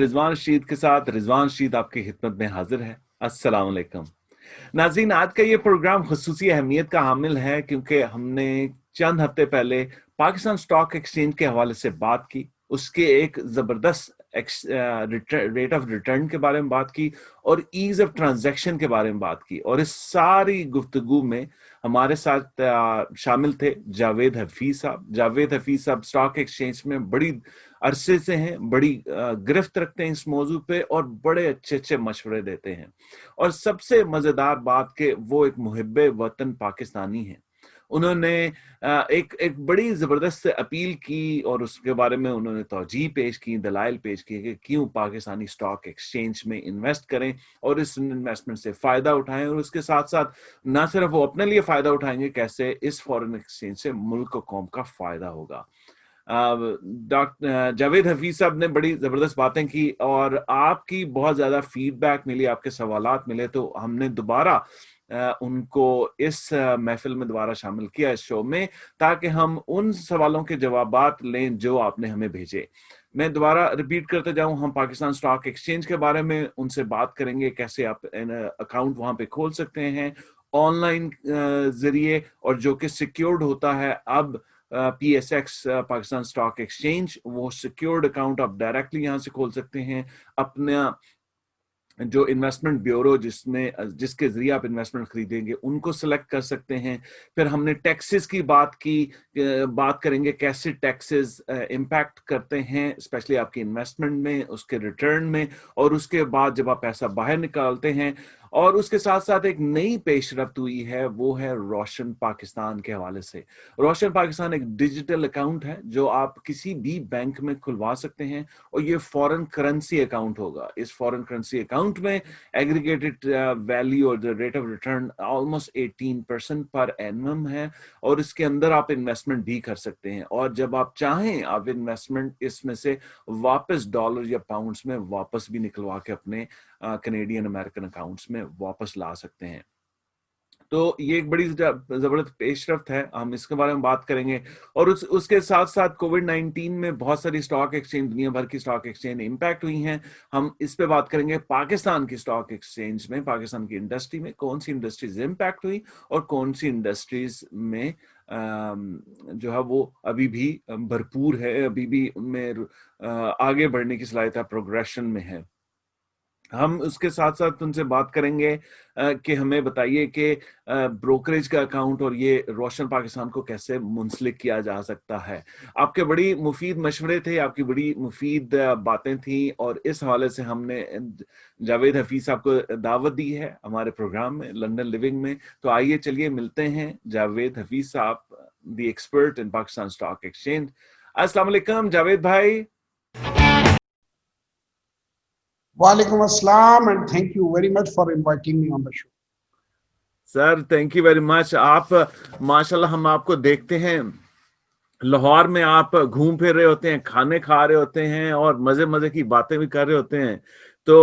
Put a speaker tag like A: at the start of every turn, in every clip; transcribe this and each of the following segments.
A: रिजवान रशीद के साथ। रिजवान रशीद आपकी खिदमत में हाजिर है। अस्सलाम वालेकुम नाज़रीन, आज का ये प्रोग्राम खुसूसी अहमियत का हामिल है क्योंकि हमने चंद हफ्ते पहले पाकिस्तान स्टॉक एक्सचेंज के हवाले से बात की, उसके एक जबरदस्त रेट ऑफ रिटर्न के बारे में बात की और ईज ऑफ ट्रांजैक्शन के बारे में बात की। और इस सारी गुफ्तगू में हमारे साथ शामिल थे जावेद हफीज साहब। जावेद हफीज साहब स्टॉक एक्सचेंज में बड़ी अरसे से हैं, बड़ी गिरफ्त रखते हैं इस मौजू पे और बड़े अच्छे अच्छे मशवरे देते हैं। और सबसे मजेदार बात के वो एक मुहिब्बे वतन पाकिस्तानी हैं। उन्होंने एक एक बड़ी जबरदस्त अपील की और उसके बारे में उन्होंने तौजीह पेश की, दलाइल पेश किए कि क्यों पाकिस्तानी स्टॉक एक्सचेंज में इन्वेस्ट करें और इस इन्वेस्टमेंट से फायदा उठाएं। और उसके साथ साथ ना सिर्फ वो अपने लिए फायदा उठाएंगे, कैसे इस फॉरेन एक्सचेंज से मुल्क और कौम का फायदा होगा। डॉक्टर जावेद हफीज साहब ने बड़ी जबरदस्त बातें की और आपकी बहुत ज्यादा फीडबैक मिली, आपके सवालात मिले, तो हमने दोबारा उनको इस महफिल में दोबारा शामिल किया इस शो में, ताकि हम उन सवालों के जवाबात लें जो आपने हमें भेजे। मैं दोबारा रिपीट करते जाऊं, हम पाकिस्तान स्टॉक एक्सचेंज के बारे में उनसे बात करेंगे, कैसे आप अकाउंट वहां पे खोल सकते हैं ऑनलाइन जरिए, और जो कि सिक्योर्ड होता है। अब PSX पाकिस्तान स्टॉक एक्सचेंज, वो सिक्योर्ड अकाउंट आप डायरेक्टली यहां से खोल सकते हैं। अपना जो इन्वेस्टमेंट ब्यूरो जिसके जरिए आप इन्वेस्टमेंट खरीदेंगे उनको सिलेक्ट कर सकते हैं। फिर हमने टैक्सेस की बात करेंगे, कैसे टैक्सेस इम्पैक्ट करते हैं स्पेशली आपकी इन्वेस्टमेंट में, उसके रिटर्न में, और उसके बाद जब आप पैसा बाहर निकालते हैं। और उसके साथ साथ एक नई पेशरफ्त हुई है, वो है रोशन पाकिस्तान के हवाले से। रोशन पाकिस्तान एक डिजिटल अकाउंट है जो आप किसी भी बैंक में खुलवा सकते हैं और ये फॉरेन करेंसी अकाउंट होगा। इस फॉरेन करेंसी अकाउंट में एग्रीगेटेड वैल्यू और the rate of return almost 18% per annum है और इसके अंदर आप इन्वेस्टमेंट भी कर सकते हैं। और जब आप चाहें आप इन्वेस्टमेंट इसमें से वापस डॉलर या पाउंड्स में वापस भी निकलवा के अपने कनेडियन अमेरिकन अकाउंट्स में वापस ला सकते हैं। तो ये एक बड़ी जबरदस्त पेशरफ्त है, हम इसके बारे में बात करेंगे। और उसके साथ साथ कोविड-19 में बहुत सारी स्टॉक एक्सचेंज, दुनिया भर की स्टॉक एक्सचेंज इंपैक्ट हुई हैं। हम इस पे बात करेंगे पाकिस्तान की स्टॉक एक्सचेंज में, पाकिस्तान की इंडस्ट्री में कौन सी इंडस्ट्रीज इंपैक्ट हुई और कौन सी इंडस्ट्रीज में जो है वो अभी भी भरपूर है, अभी भी उनमें आगे बढ़ने की सलाहियत, प्रोग्रेशन में है। हम उसके साथ साथ उनसे बात करेंगे कि हमें बताइए कि ब्रोकरेज का अकाउंट और ये रोशन पाकिस्तान को कैसे मुंसलिक किया जा सकता है। आपके बड़ी मुफीद मशवरे थे, आपकी बड़ी मुफीद बातें थी और इस हवाले से हमने जावेद हफीज साहब को दावत दी है हमारे प्रोग्राम में, लंदन लिविंग में। तो आइए चलिए मिलते हैं जावेद हफीज साहब, the expert in Pakistan stock exchange. अस्सलाम वालेकुम जावेद भाई।
B: Walaikum assalam and thank you very much for inviting me on the show.
A: Sir thank you very much. आप माशाल्लाह, हम आपको देखते हैं लाहौर में, आप घूम फिर रहे होते हैं, खाने खा रहे होते हैं और मजे मजे की बातें भी कर रहे होते हैं। तो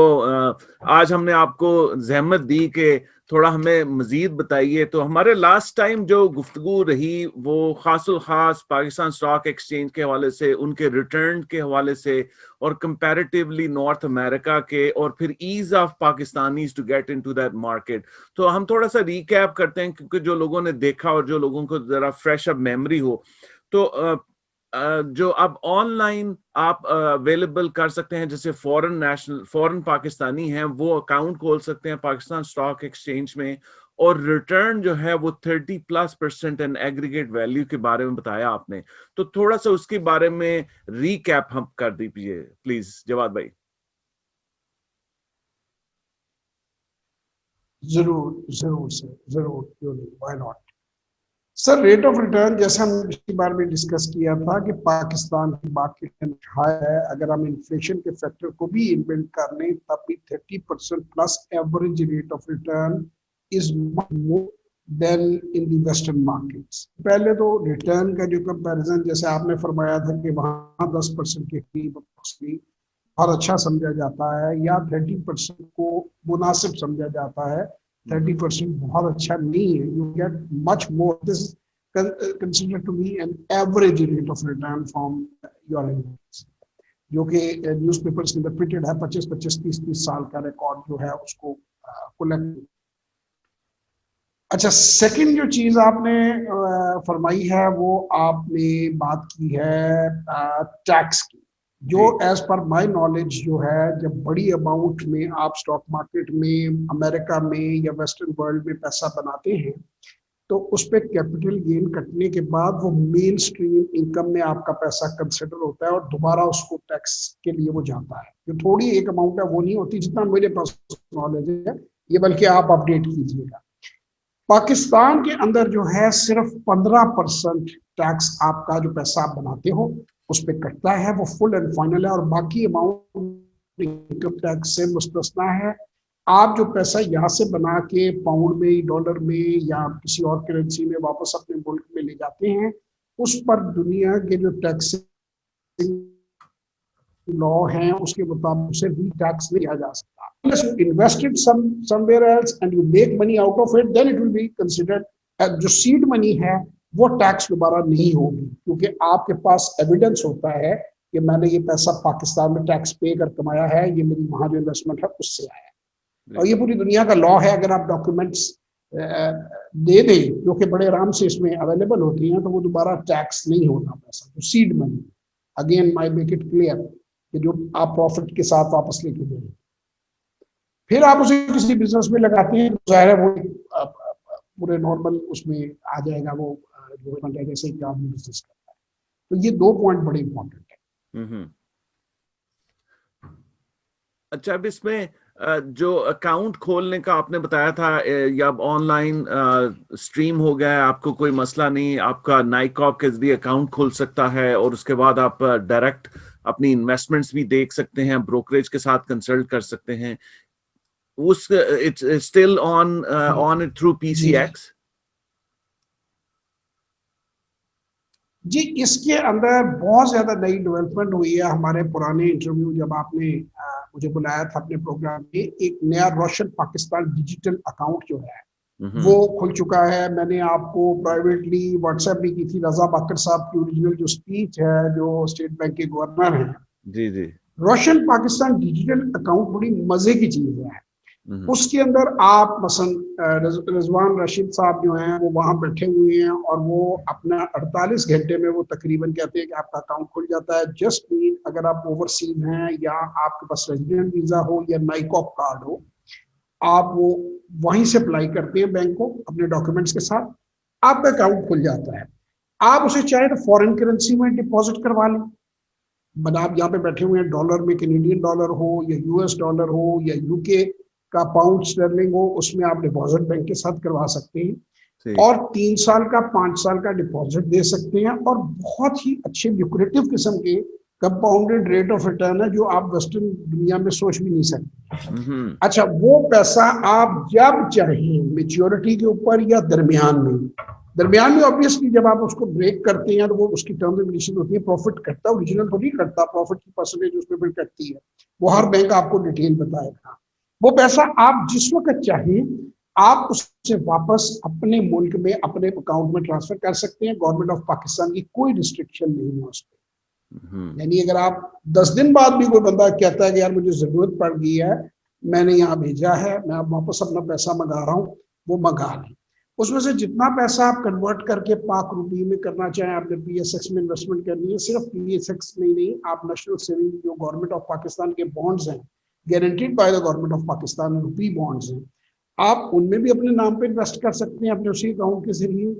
A: आज हमने आपको जहमत दी कि थोड़ा हमें मजीद बताइए। तो हमारे लास्ट टाइम जो गुफ्तगू रही वो खास पाकिस्तान स्टॉक एक्सचेंज के हवाले से, उनके रिटर्न के हवाले से और कंपैरेटिवली नॉर्थ अमेरिका के, और फिर ease of Pakistanis to get into that market. तो हम थोड़ा सा रिकैप करते हैं क्योंकि जो लोगों ने देखा और जो लोगों को जरा फ्रेश अप मेमोरी हो। तो जो अब ऑनलाइन आप अवेलेबल कर सकते हैं, जैसे फॉरेन पाकिस्तानी हैं वो अकाउंट खोल सकते हैं पाकिस्तान स्टॉक एक्सचेंज में, और रिटर्न जो है वो 30+% एंड एग्रीगेट वैल्यू के बारे में बताया आपने। तो थोड़ा सा उसके बारे में रीकैप हम कर दीजिए प्लीज जवाद भाई।
B: जरूर जरूर सर, जरूर, क्यों नहीं, why not. Sir, rate of return जैसे हम पिछली बार भी डिस्कस किया था कि पाकिस्तान की मार्केट हाई है। अगर हम इन्फ्लेशन के फैक्टर को भी इनबिल्ड कर लें तब भी 30% plus average rate of return is more then in the western markets. पहले तो रिटर्न का जो कंपैरिजन जैसे आपने फरमाया था कि वहाँ 10% के करीब बहुत अच्छा समझा जाता है या 30% को मुनासिब समझा जाता है। 30% बहुत अच्छा नहीं है। You get much more, this considered to be an average rate of return from your investments. जो कि न्यूज़पेपर्स के अंदर प्रिंटेड है, 25-25, 30-30 साल का रिकॉर्ड जो है उसको कलेक्ट। अच्छा, सेकंड जो चीज आपने फरमाई है वो आपने बात की है टैक्स की, जो एज पर माय नॉलेज जो है, जब बड़ी अमाउंट में आप स्टॉक मार्केट में अमेरिका में या वेस्टर्न वर्ल्ड में पैसा बनाते हैं तो उस पर कैपिटल गेन कटने के बाद वो मेन स्ट्रीम इनकम में आपका पैसा कंसिडर होता है और दोबारा उसको टैक्स के लिए वो जाता है। जो थोड़ी एक अमाउंट है वो नहीं होती, जितना मेरे पास नॉलेज है ये, बल्कि आप अपडेट कीजिएगा। पाकिस्तान के अंदर जो है सिर्फ 15% टैक्स आपका जो पैसा आप बनाते हो उस पर कटता है, वो फुल एंड फाइनल है, और बाकी अमाउंट इनकम टैक्स से मुस्तस्ना है। आप जो पैसा यहाँ से बना के पाउंड में, डॉलर में या किसी और करेंसी में वापस अपने मुल्क में ले जाते हैं, उस पर दुनिया के जो टैक्स लॉ है उसके मुताबिक उसे भी टैक्स नहीं दिया जा सकता। Unless you invested somewhere else and you make money out of it, then it will be considered जो सीड मनी है वो टैक्स दोबारा नहीं होगी, क्योंकि आपके पास एविडेंस होता है कि मैंने ये पैसा पाकिस्तान में टैक्स पे कर कमाया है, ये मेरी वहां जो इन्वेस्टमेंट है उससे आया है। और ये पूरी दुनिया का लॉ है। अगर आप डॉक्यूमेंट्स दे दें जो कि बड़े आराम से इसमें अवेलेबल होती हैं, तो वो दोबारा टैक्स नहीं होता पैसा, तो seed money. Again I make it clear कि जो आप प्रॉफिट के साथ वापस लेके दें, फिर आप उसे किसी बिजनेस में लगाते हैं, जाहिर है वो पूरे नॉर्मल उसमें आ जाएगा, वो जैसे कि आदमी बिजनेस करता है। तो ये 2 पॉइंट बड़े इंपॉर्टेंट है।
A: अच्छा, अब इसमें जो अकाउंट खोलने का आपने बताया था, या ऑनलाइन स्ट्रीम हो गया, आपको कोई मसला नहीं, आपका नाइकॉप के जरिए अकाउंट खोल सकता है और उसके बाद आप डायरेक्ट अपनी इन्वेस्टमेंट्स भी देख सकते हैं, ब्रोकरेज के साथ कंसल्ट कर सकते हैं, उस it's still on it through PCX?
B: जी, इसके अंदर बहुत ज्यादा नई डेवलपमेंट हुई है। हमारे पुराने इंटरव्यू जब आपने मुझे बुलाया था अपने प्रोग्राम में, एक नया रोशन पाकिस्तान डिजिटल अकाउंट जो है वो खुल चुका है। मैंने आपको प्राइवेटली व्हाट्सएप भी की थी। रजा बाकर साहब की ओरिजिनल जो स्पीच है, जो स्टेट बैंक के गवर्नर हैं,
A: जी जी,
B: रोशन पाकिस्तान डिजिटल अकाउंट बड़ी मजे की चीज है। उसके अंदर आप मसलन रिजवान रशीद साहब जो हैं वो वहां बैठे हुए हैं और वो अपना 48 घंटे में वो तकरीबन कहते हैं कि आपका अकाउंट खुल जाता है। जस्ट मीन अगर आप ओवरसीज हैं या आपके पास रेजिडेंट वीजा हो या नाइकॉप कार्ड हो, आप वो वहीं से अप्लाई करते हैं बैंक को अपने डॉक्यूमेंट्स के साथ, आपका अकाउंट खुल जाता है। आप उसे चाहे तो फॉरेन करेंसी में डिपॉजिट करवा लें, आप यहाँ पे बैठे हुए हैं, डॉलर में कैनेडियन डॉलर हो या US डॉलर हो या UK का पाउंड स्टर्लिंग हो, उसमें आप डिपॉजिट बैंक के साथ करवा सकते हैं और 3 साल का 5 साल का डिपॉजिट दे सकते हैं और बहुत ही अच्छे ल्यूक्रेटिव किस्म के कंपाउंडेड रेट ऑफ रिटर्न है जो आप वेस्टर्न दुनिया में सोच भी नहीं सकते। अच्छा, वो पैसा आप जब चाहें मेच्योरिटी के ऊपर या दरमियान में ऑब्वियसली जब आप उसको ब्रेक करते हैं तो वो उसकी टर्म्स एंड कंडीशन होती है, प्रॉफिट कटता है, ओरिजिनल तो नहीं कटता, प्रॉफिट की परसेंटेज उसमें भी कटती है, वो हर बैंक आपको डिटेल बताएगा। वो पैसा आप जिस वक्त चाहें आप उससे वापस अपने मुल्क में अपने अकाउंट में ट्रांसफर कर सकते हैं। गवर्नमेंट ऑफ पाकिस्तान की कोई रिस्ट्रिक्शन नहीं है उस पर। यानी अगर आप 10 दिन बाद भी कोई बंदा कहता है कि यार मुझे जरूरत पड़ गई है, मैंने यहाँ भेजा है, मैं अब वापस अपना पैसा मंगा रहा हूँ, वो मंगा लें। उसमें से जितना पैसा आप कन्वर्ट करके पाक रुपये में करना चाहें, आपने PSX में इन्वेस्टमेंट करनी है, सिर्फ PSX में नहीं, आप नेशनल सेविंग जो गवर्नमेंट ऑफ पाकिस्तान के बॉन्ड्स हैं, guaranteed by the government of Pakistan, rupee bonds हैं, आप उनमें भी अपने नाम पे इन्वेस्ट कर सकते हैं अपने उसी अकाउंट के जरिए।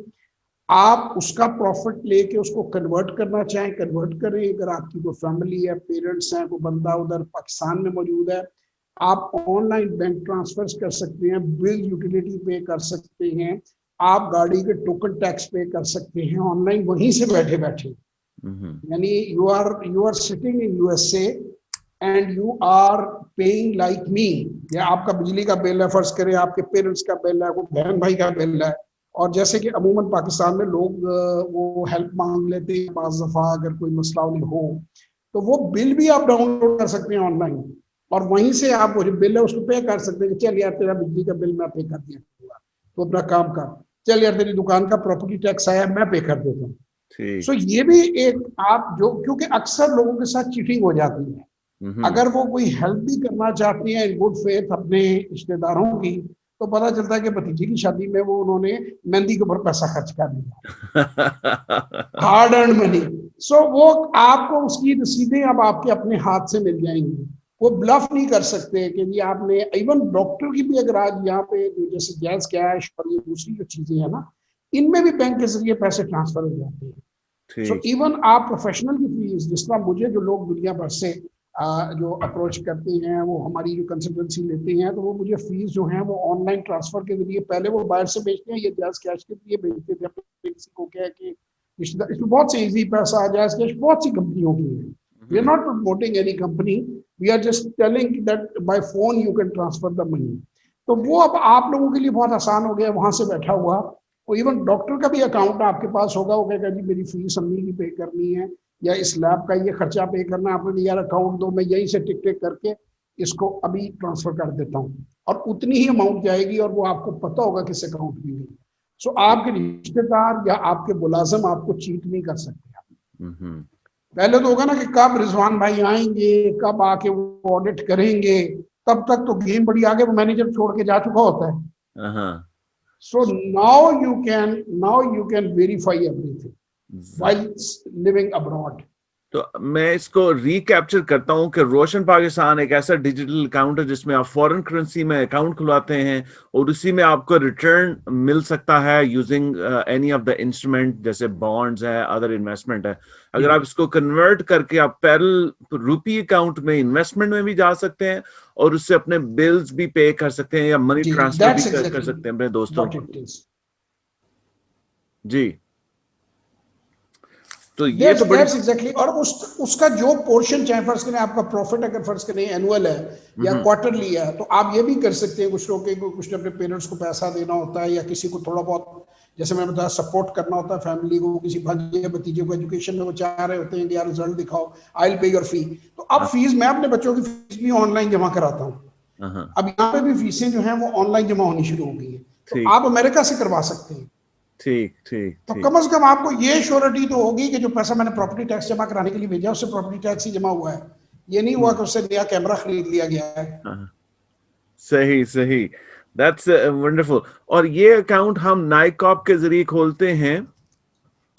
B: आप उसका प्रॉफिट लेके उसको कन्वर्ट करना चाहें, कन्वर्ट करें। अगर आपकी कोई फैमिली है, पेरेंट्स हैं, कोई बंदा उधर पाकिस्तान में मौजूद है, आप ऑनलाइन बैंक ट्रांसफर कर सकते हैं, बिल यूटिलिटी पे कर सकते हैं, आप गाड़ी के टोकन टैक्स पे कर सकते हैं ऑनलाइन वहीं से बैठे बैठे। यानी you are sitting in USA and you are paying like me. या आपका बिजली का बिल है, फर्ज करें आपके पेरेंट्स का बिल है, कोई बहन भाई का बिल है, और जैसे कि अमूमन पाकिस्तान में लोग वो हेल्प मांग लेते हैं बाज़ दफा, अगर कोई मसला उन्हें हो तो वो बिल भी आप डाउनलोड कर सकते हैं ऑनलाइन और वहीं से आप वो जो बिल है उसको पे कर सकते हैं कि चल यार तेरा बिजली का बिल मैं पे कर दिया, तो अपना काम कर। चल यार तेरी दुकान का प्रॉपर्टी टैक्स आया मैं पे कर देता हूँ,
A: ठीक।
B: सो ये भी एक आप जो, क्योंकि अक्सर लोगों के साथ चीटिंग हो जाती है, अगर वो कोई हेल्प भी करना चाहती हैं इन गुड फेथ अपने रिश्तेदारों की, तो पता चलता है कि भतीजे की शादी में वो उन्होंने मेहंदी के ऊपर पैसा खर्च कर दिया, हार्ड अर्न मनी। सो वो आपको उसकी रसीदें अब आपके अपने हाथ से मिल जाएंगी, वो ब्लफ नहीं कर सकते कि जी आपने, इवन डॉक्टर की भी अगर आज यहाँ पे जैसे जैज कैश और ये दूसरी जो चीजें हैं ना, इनमें भी बैंक के जरिए पैसे ट्रांसफर हो जाते हैं। सो
A: ठीक।
B: इवन आप प्रोफेशनल की फीस, जिस तरह मुझे जो लोग दुनिया भर से जो अप्रोच करते हैं, वो हमारी जो कंसल्टेंसी लेते हैं, तो वो मुझे फीस जो है वो ऑनलाइन ट्रांसफर के जरिए, पहले वो बाहर से भेजते हैं, ये जैज कैश के जरिए भेजते थे अपने किसी को कह के रिश्तेदार, इसमें बहुत से इजी पैसा, जैज कैश बहुत सी कंपनियों की है। We are not promoting any company, we are just telling that by phone you can transfer the money. तो वो अब आप लोगों के लिए बहुत आसान हो गया, वहां से बैठा हुआ। और इवन डॉक्टर का भी अकाउंट आपके पास होगा, वो कहेगा जी मेरी फीस अम्मी की पे करनी है, या इस लैब का ये खर्चा पे करना है, आपने यार अकाउंट दो, मैं यहीं से टिक टिक करके इसको अभी ट्रांसफर कर देता हूँ, और उतनी ही अमाउंट जाएगी, और वो आपको पता होगा किस अकाउंट में गई। सो आपके रिश्तेदार या आपके मुलाजिम आपको चीट नहीं कर सकते। पहले तो होगा ना कि कब रिजवान भाई आएंगे, कब आके वो ऑडिट करेंगे, तब तक तो गेम बड़ी आगे, वो मैनेजर छोड़ के जा चुका होता है। So now you can verify everything while living abroad.
A: तो मैं इसको रिकैप्चर करता हूं कि रोशन पाकिस्तान एक ऐसा डिजिटल अकाउंट है जिसमें आप फॉरेन करेंसी में अकाउंट खुलवाते हैं और उसी में आपको रिटर्न मिल सकता है using any of the instrument, जैसे बॉन्ड्स है, अदर इन्वेस्टमेंट है। अगर आप इसको कन्वर्ट करके आप पैरेलल रुपी अकाउंट में इन्वेस्टमेंट में भी जा सकते हैं और उससे अपने बिल्स भी पे कर सकते हैं या मनी ट्रांसफर भी कर सकते हैं अपने दोस्तों को। जी, तो ये तो बड़ी
B: एग्जैक्टली। और उसका जो पोर्शन, चाहे फर्ज करें आपका प्रॉफिट अगर फर्ज करें एनुअल है या क्वार्टरली है, तो आप ये भी कर सकते हैं, कुछ लोग के कुछ ने अपने पेरेंट्स को पैसा देना होता है, या किसी को थोड़ा बहुत, जैसे मैंने बताया, सपोर्ट करना होता है फैमिली को, किसी भांजे भतीजे को एजुकेशन में वो चाह रहे होते हैं कि यार रिजल्ट दिखाओ, आई विल पे योर फी। तो अब फीस, मैं अपने बच्चों की फीस भी ऑनलाइन जमा कराता हूँ। अब यहाँ पे भी फीसें जो है वो ऑनलाइन जमा होनी शुरू हो गई है, तो आप अमेरिका से करवा सकते हैं।
A: ठीक ठीक।
B: तो कम से कम आपको ये श्योरिटी तो होगी कि जो पैसा मैंने प्रॉपर्टी टैक्स जमा कराने के लिए भेजा उससे प्रॉपर्टी टैक्स ही जमा हुआ है, ये नहीं हुआ कि उससे नया कैमरा खरीद लिया गया है।
A: सही सही, दैट्स वंडरफुल। और ये अकाउंट हम नाइकॉप के जरिए खोलते हैं,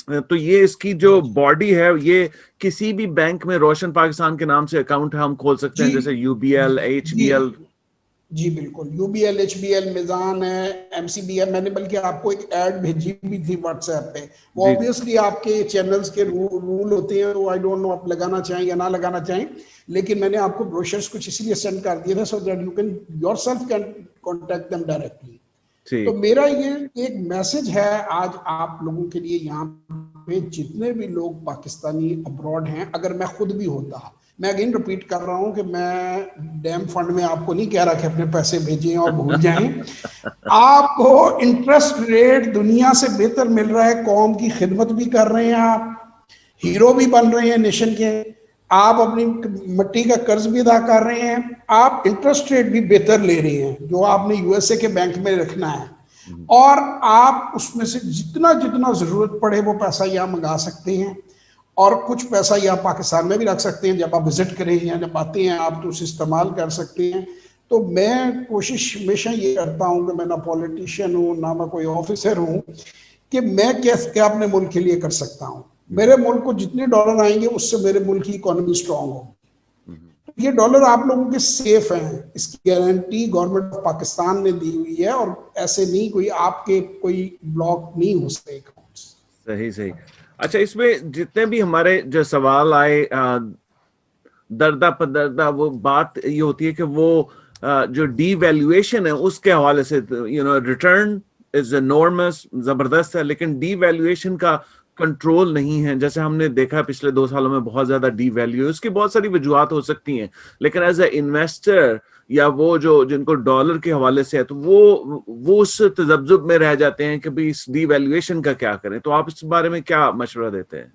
A: तो ये इसकी जो बॉडी है, ये किसी भी बैंक में रोशन पाकिस्तान के नाम से अकाउंट है, हम खोल सकते हैं, जैसे यूबीएल, एचबीएल।
B: जी बिल्कुल, यूबीएल, एचबीएल, मिजान है, एमसीबीएल। मैंने बल्कि आपको एक ऐड भेजी भी थी व्हाट्सएप पे, वो ऑब्वियसली आपके चैनल्स के रूल होते हैं, तो आई डोंट नो आप लगाना चाहें या ना लगाना चाहें, लेकिन मैंने आपको ब्रोशर्स कुछ इसीलिए सेंड कर दिए थे, so that you can yourself can contact them directly. तो मेरा ये एक मैसेज है आज आप लोगों के लिए, यहाँ पे जितने भी लोग पाकिस्तानी अब्रॉड हैं, अगर मैं खुद भी होता, मैं अगेन रिपीट कर रहा हूं कि मैं डैम फंड में आपको नहीं कह रहा कि अपने पैसे भेजें और भूल जाएं। आपको इंटरेस्ट रेट दुनिया से बेहतर मिल रहा है, कौम की खिदमत भी कर रहे हैं, आप हीरो भी बन रहे हैं नेशन के, आप अपनी मिट्टी का कर्ज भी अदा कर रहे हैं, आप इंटरेस्ट रेट भी बेहतर ले रहे हैं जो आपने यूएसए के बैंक में रखना है, और आप उसमें से जितना जितना जरूरत पड़े वो पैसा यहाँ मंगा सकते हैं, और कुछ पैसा यहाँ पाकिस्तान में भी रख सकते हैं, जब आप विजिट करें या जब आते हैं आप तो उसे इस्तेमाल कर सकते हैं। तो मैं कोशिश हमेशा ये करता हूँ कि मैं ना पॉलिटिशियन हूँ ना मैं कोई ऑफिसर हूँ, कि मैं क्या अपने मुल्क के लिए कर सकता हूँ। मेरे मुल्क को जितने डॉलर आएंगे उससे मेरे मुल्क की इकोनॉमी स्ट्रांग होगी। ये डॉलर आप लोगों के सेफ हैं, इसकी गारंटी गवर्नमेंट ऑफ पाकिस्तान ने दी हुई है, और ऐसे नहीं कोई आपके कोई ब्लॉक नहीं हो सकते अकाउंट्स।
A: सही सही। अच्छा, इसमें जितने भी हमारे जो सवाल आए दर्दा पदर्दा, वो बात ये होती है कि वो जो डीवैल्यूएशन है उसके हवाले से, रिटर्न इज एनॉर्मस, जबरदस्त है, लेकिन डीवैल्यूएशन का कंट्रोल नहीं है। जैसे हमने देखा पिछले 2 सालों में बहुत ज्यादा डीवैल्यू, उसकी बहुत सारी वजूहत हो सकती हैं, लेकिन एज ए इन्वेस्टर या वो जो जिनको डॉलर के हवाले से है, तो वो उस तजब्जुब में रह जाते हैं कि भाई इस डीवैल्यूएशन का क्या करें। तो आप इस बारे में क्या मशवरा देते हैं?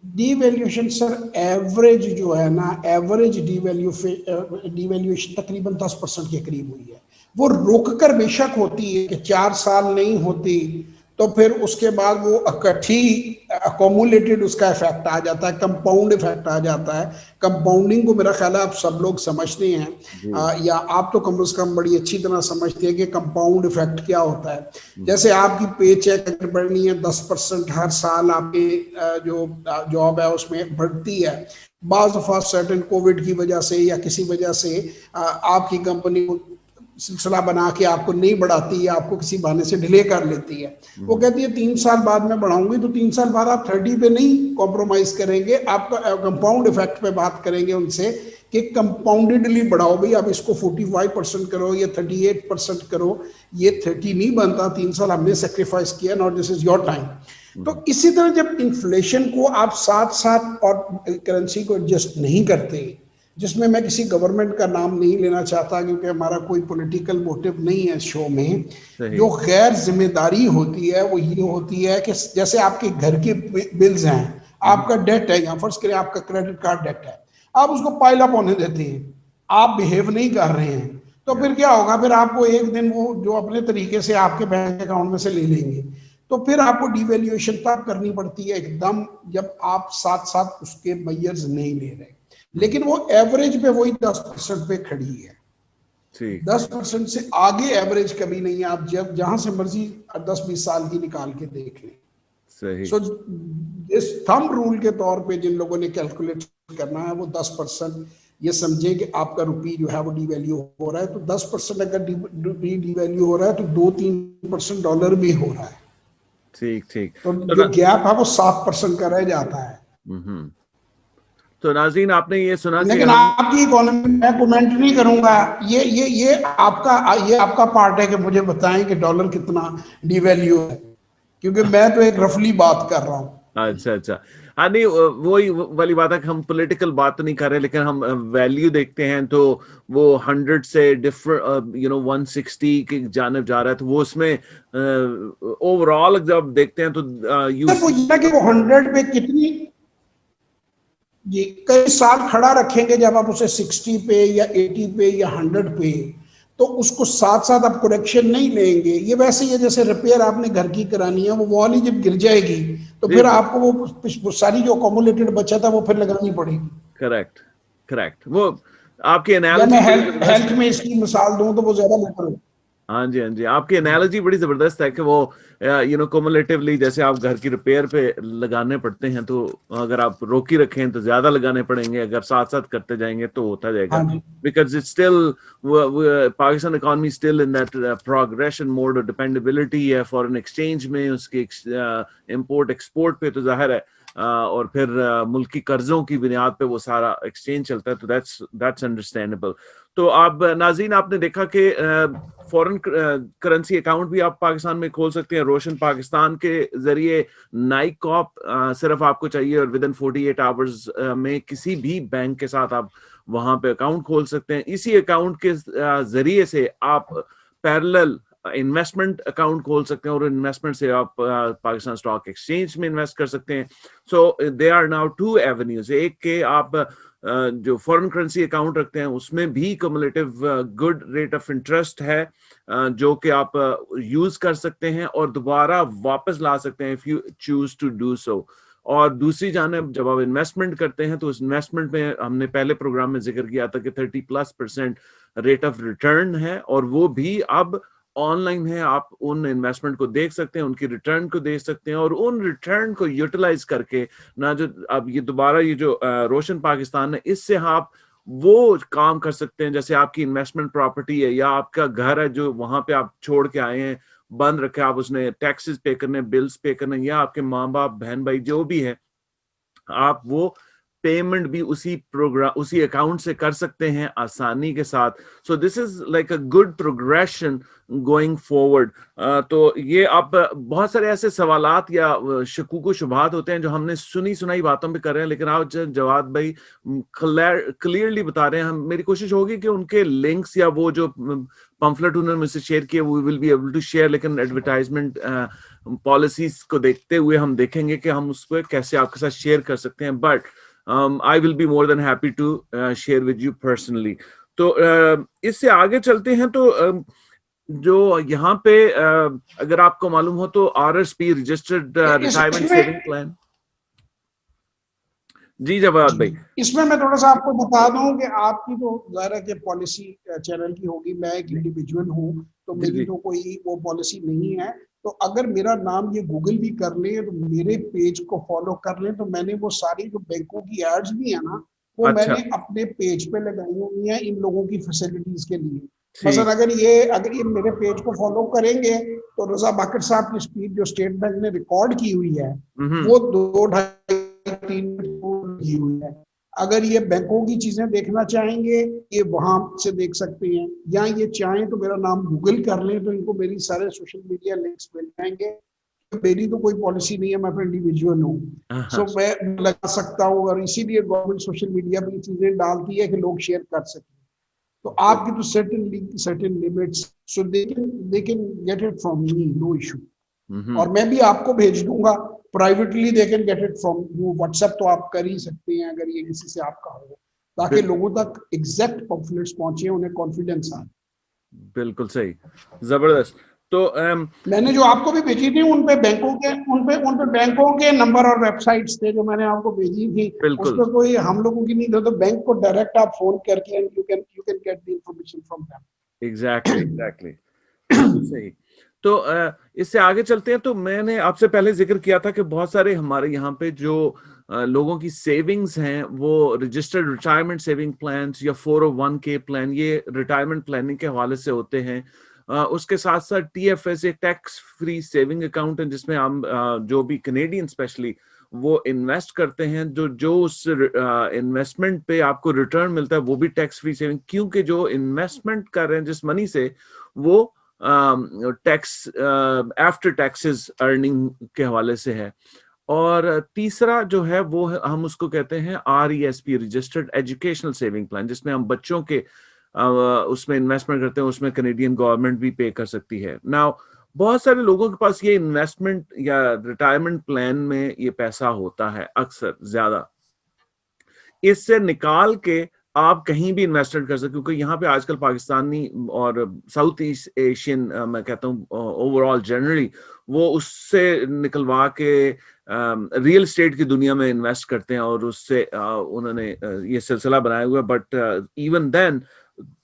B: डीवैल्यूएशन सर, एवरेज जो है ना, एवरेज डीवैल्यूएशन तकरीबन 10% के करीब हुई है। वो रुक कर बेशक होती है कि 4 साल नहीं होती, तो फिर उसके बाद वो इकट्ठी अकोमुलेटेड उसका इफेक्ट आ जाता है, कंपाउंड इफेक्ट आ जाता है। कंपाउंडिंग को मेरा ख्याल है आप सब लोग समझते हैं, या आप तो कम से कम बड़ी अच्छी तरह समझते हैं कि कंपाउंड इफेक्ट क्या होता है। जैसे आपकी पे चेक अगर बढ़नी है 10% हर साल, आपकी जो जॉब है उसमें बढ़ती है, बाज दफा सर्टेन कोविड की वजह से या किसी वजह से आपकी कंपनी सिलसिला बना के आपको नहीं बढ़ाती है, आपको किसी बहाने से डिले कर लेती है। वो कहती है 3 साल बाद मैं बढ़ाऊंगी, तो 3 साल बाद आप 30 पे नहीं कॉम्प्रोमाइज करेंगे, आप कंपाउंड इफेक्ट पे बात करेंगे उनसे कि कंपाउंडेडली बढ़ाओ भाई, अब इसको 45% करो या 38% करो, ये 30 नहीं बनता, 3 साल हमने सेक्रीफाइस किया, not this is your time. तो इसी तरह जब इन्फ्लेशन को आप साथ साथ और करेंसी को एडजस्ट नहीं करते, जिसमें मैं किसी गवर्नमेंट का नाम नहीं लेना चाहता क्योंकि हमारा कोई पॉलिटिकल मोटिव नहीं है शो में, जो गैर जिम्मेदारी होती है वो ये होती है कि जैसे आपके घर के बिल्स हैं, आपका डेट है, यहाँ फर्ज करें आपका क्रेडिट कार्ड डेट है, आप उसको पाइल अप होने देते हैं, आप बिहेव नहीं कर रहे हैं, तो फिर क्या होगा, फिर आपको एक दिन वो जो अपने तरीके से आपके बैंक अकाउंट में से ले लेंगे, तो फिर आपको डिवैल्यूएशन तब करनी पड़ती है एकदम, जब आप साथ साथ उसके मेजर्स नहीं ले रहे। लेकिन वो एवरेज पे वही 10% पे खड़ी है, 10% से आगे एवरेज कभी नहीं है। आप जब जहां से मर्जी 10-20 साल की निकाल के देख लें। सो इस थंब रूल के तौर पे जिन लोगों ने कैलकुलेट करना है, वो 10% ये समझे कि आपका रुपी जो है वो डिवैल्यू हो रहा है, तो 10% अगर डिवैल्यू हो रहा है तो 2-3% डॉलर भी हो रहा है। ठीक। तो जो गैप है वो 7% का रह जाता है।
A: तो नाज़रीन आपने ये सुना,
B: लेकिन आपकी इकोनॉमी मैं कमेंट नहीं करूंगा, ये आपका पार्ट है कि मुझे बताएं कि डॉलर कितना डिवैल्यू है, क्योंकि मैं तो एक रफली बात कर रहा हूँ।
A: अच्छा। हाँ नहीं, वही वाली बात है कि हम पॉलिटिकल बात तो नहीं कर रहे, लेकिन हम वैल्यू देखते हैं तो वो 100 से डिफरेंट 160 की जानिब जा रहा है, तो वो उसमें ओवरऑल जब देखते हैं तो
B: वो ये कि वो 100 पे कितनी जी कई साल खड़ा रखेंगे, जब आप उसे 60 पे या 80 पे या 100 पे, तो उसको साथ साथ आप करेक्शन नहीं लेंगे। ये वैसे ही है जैसे रिपेयर आपने घर की करानी है, वो वॉल ही जब गिर जाएगी तो फिर आपको वो सारी जो अकोमुलेटेड बचा था वो फिर लगानी पड़ेगी।
A: करेक्ट। वो आपकी एनालॉजी
B: हेल्थ में इसकी मिसाल दूं तो वो ज्यादा बेहतर है।
A: हाँ जी, आपकी एनालॉजी बड़ी जबरदस्त है कि वो क्युमुलेटिवली जैसे आप घर की रिपेयर पे लगाने पड़ते हैं, तो अगर आप रोकी रखें तो ज्यादा लगाने पड़ेंगे, अगर साथ साथ करते जाएंगे तो होता जाएगा। Because it's still Pakistan economy still in that progression mode, और डिपेंडेबिलिटी है फॉरेन एक्सचेंज में, उसके इम्पोर्ट एक्सपोर्ट पे तो जाहिर है, और फिर मुल्की कर्जों की बुनियाद पे वो सारा एक्सचेंज चलता है, तो दैट्स अंडरस्टैंडेबल। तो आप नाज़रीन आपने देखा कि फॉरेन करेंसी अकाउंट भी आप पाकिस्तान में खोल सकते हैं रोशन पाकिस्तान के जरिए। नाइक कॉप सिर्फ आपको चाहिए, और विद इन 48 आवर्स में किसी भी बैंक के साथ आप वहां पे अकाउंट खोल सकते हैं। इसी अकाउंट के जरिए से आप पैरेलल इन्वेस्टमेंट अकाउंट खोल सकते हैं, और इन्वेस्टमेंट से आप पाकिस्तान स्टॉक एक्सचेंज में इन्वेस्ट कर सकते हैं। सो दे आर नाउ 2 एवेन्यूज। एक के आप जो फॉरेन करेंसी अकाउंट रखते हैं उसमें भी cumulative good rate of interest है, जो कि आप यूज कर सकते हैं और दोबारा वापस ला सकते हैं if you choose to do so. और दूसरी जानिब जब आप इन्वेस्टमेंट करते हैं तो उस इन्वेस्टमेंट में हमने पहले प्रोग्राम में जिक्र किया था कि 30+% रेट ऑफ रिटर्न है, और वो भी अब ऑनलाइन है। आप उन इन्वेस्टमेंट को देख सकते हैं, उनकी रिटर्न को देख सकते हैं, और उन रिटर्न को यूटिलाइज करके ना जो अब ये दोबारा ये जो रोशन पाकिस्तान है, इससे आप वो काम कर सकते हैं जैसे आपकी इन्वेस्टमेंट प्रॉपर्टी है या आपका घर है जो वहां पे आप छोड़ के आए हैं बंद रखे, आप उसने टैक्सेस पे करने, बिल्स पे करने, या आपके माँ बाप बहन भाई जो भी है, आप वो पेमेंट भी उसी अकाउंट से कर सकते हैं आसानी के साथ। So this is like a good progression going forward. तो ये आप बहुत सारे ऐसे सवालात या शकूक शुबहात होते हैं जो हमने सुनी सुनाई बातों पे कर रहे हैं, लेकिन आप जवाद भाई क्लियरली बता रहे हैं। हम मेरी कोशिश होगी कि उनके लिंक्स या वो जो पंफलेट उन्होंने मुझसे शेयर किए we will be able to share, लेकिन एडवर्टाइजमेंट पॉलिसीज को देखते हुए हम देखेंगे कि हम उसको कैसे आपके साथ शेयर कर सकते हैं। But I will be more than happy to share with you personally. तो इससे आगे चलते हैं। तो जो यहाँ पे अगर आपको मालूम हो तो RSP registered retirement saving plan. जी जवाद भाई।
B: इसमें मैं थोड़ा सा आपको बता दूं कि आपकी तो जाहिर है कि पॉलिसी चैनल की होगी, मैं एक इंडिविजुअल हूँ तो
A: जी
B: मेरी
A: जी।
B: तो कोई वो पॉलिसी नहीं है। तो अगर मेरा नाम ये गूगल भी कर ले तो मेरे पेज को फॉलो कर ले तो मैंने वो सारी जो बैंकों की एड्स भी है ना वो
A: अच्छा
B: मैंने अपने पेज पे लगाई हुई है इन लोगों की फैसिलिटीज के लिए। मसलन
A: ठीक।
B: अगर ये मेरे पेज को फॉलो करेंगे तो रजा बाकर साहब की स्पीच जो स्टेट बैंक ने रिकॉर्ड की हुई है वो 2-2.5-3 की हुई है। अगर ये बैंकों की चीजें देखना चाहेंगे ये वहां से देख सकते हैं, या ये चाहें तो मेरा नाम गूगल कर लें तो इनको मेरी सारे सोशल मीडिया लिंक्स मिल जाएंगे। मेरी तो कोई पॉलिसी नहीं है, मैं तो इंडिविजुअल हूँ।
A: हाँ
B: सो मैं लगा सकता हूँ और इसीलिए गवर्नमेंट सोशल मीडिया पर चीजें डालती है कि लोग शेयर कर सकें। तो आपकी तो certain limits, so they can get it from me, no issue. और मैं भी आपको भेज दूंगा privately, they can get it from you. WhatsApp तो आप कर ही सकते हैं अगर ये किसी से आपका हो, ताकि लोगों तक एग्जैक्ट पम्फलेट्स पहुंचे, उन्हें कॉन्फिडेंस आए।
A: बिल्कुल सही, जबरदस्त। तो
B: मैंने जो आपको भी भेजी थी उन पे बैंकों के नंबर और वेबसाइट्स थे जो मैंने आपको भेजी थी। उस
A: बिल्कुल
B: पर कोई हम लोगों की नहीं था, तो बैंक को डायरेक्ट आप फोन करके and you can get the information from
A: exactly
B: them.
A: Exactly, बिल्कुल सही। तो इससे आगे चलते हैं। तो मैंने आपसे पहले जिक्र किया था कि बहुत सारे हमारे यहाँ पे जो लोगों की सेविंग्स हैं वो रजिस्टर्ड रिटायरमेंट सेविंग प्लान्स या 401k प्लान, ये रिटायरमेंट प्लानिंग के हवाले से होते हैं। उसके साथ साथ TFS एक टैक्स फ्री सेविंग अकाउंट है जिसमें हम जो भी कनेडियन स्पेशली वो इन्वेस्ट करते हैं, जो जो उस इन्वेस्टमेंट पे आपको रिटर्न मिलता है वो भी टैक्स फ्री सेविंग, क्योंकि जो इन्वेस्टमेंट कर रहे हैं जिस मनी से वो टैक्स आफ्टर टैक्सेस अर्निंग के हवाले से है। और तीसरा जो है वो हम उसको कहते हैं RESP registered educational saving plan, जिसमें हम बच्चों के उसमें इन्वेस्टमेंट करते हैं, उसमें कनेडियन गवर्नमेंट भी पे कर सकती है। नाउ बहुत सारे लोगों के पास ये इन्वेस्टमेंट या रिटायरमेंट प्लान में ये पैसा होता है अक्सर ज्यादा, इससे निकाल के आप कहीं भी इन्वेस्टमेंट कर सकते, क्योंकि यहाँ पे आजकल पाकिस्तानी और साउथ ईस्ट एशियन मैं कहता हूँ ओवरऑल जनरली वो उससे निकलवा के रियल एस्टेट की दुनिया में इन्वेस्ट करते हैं और उससे उन्होंने ये सिलसिला बनाया हुआ है। But even then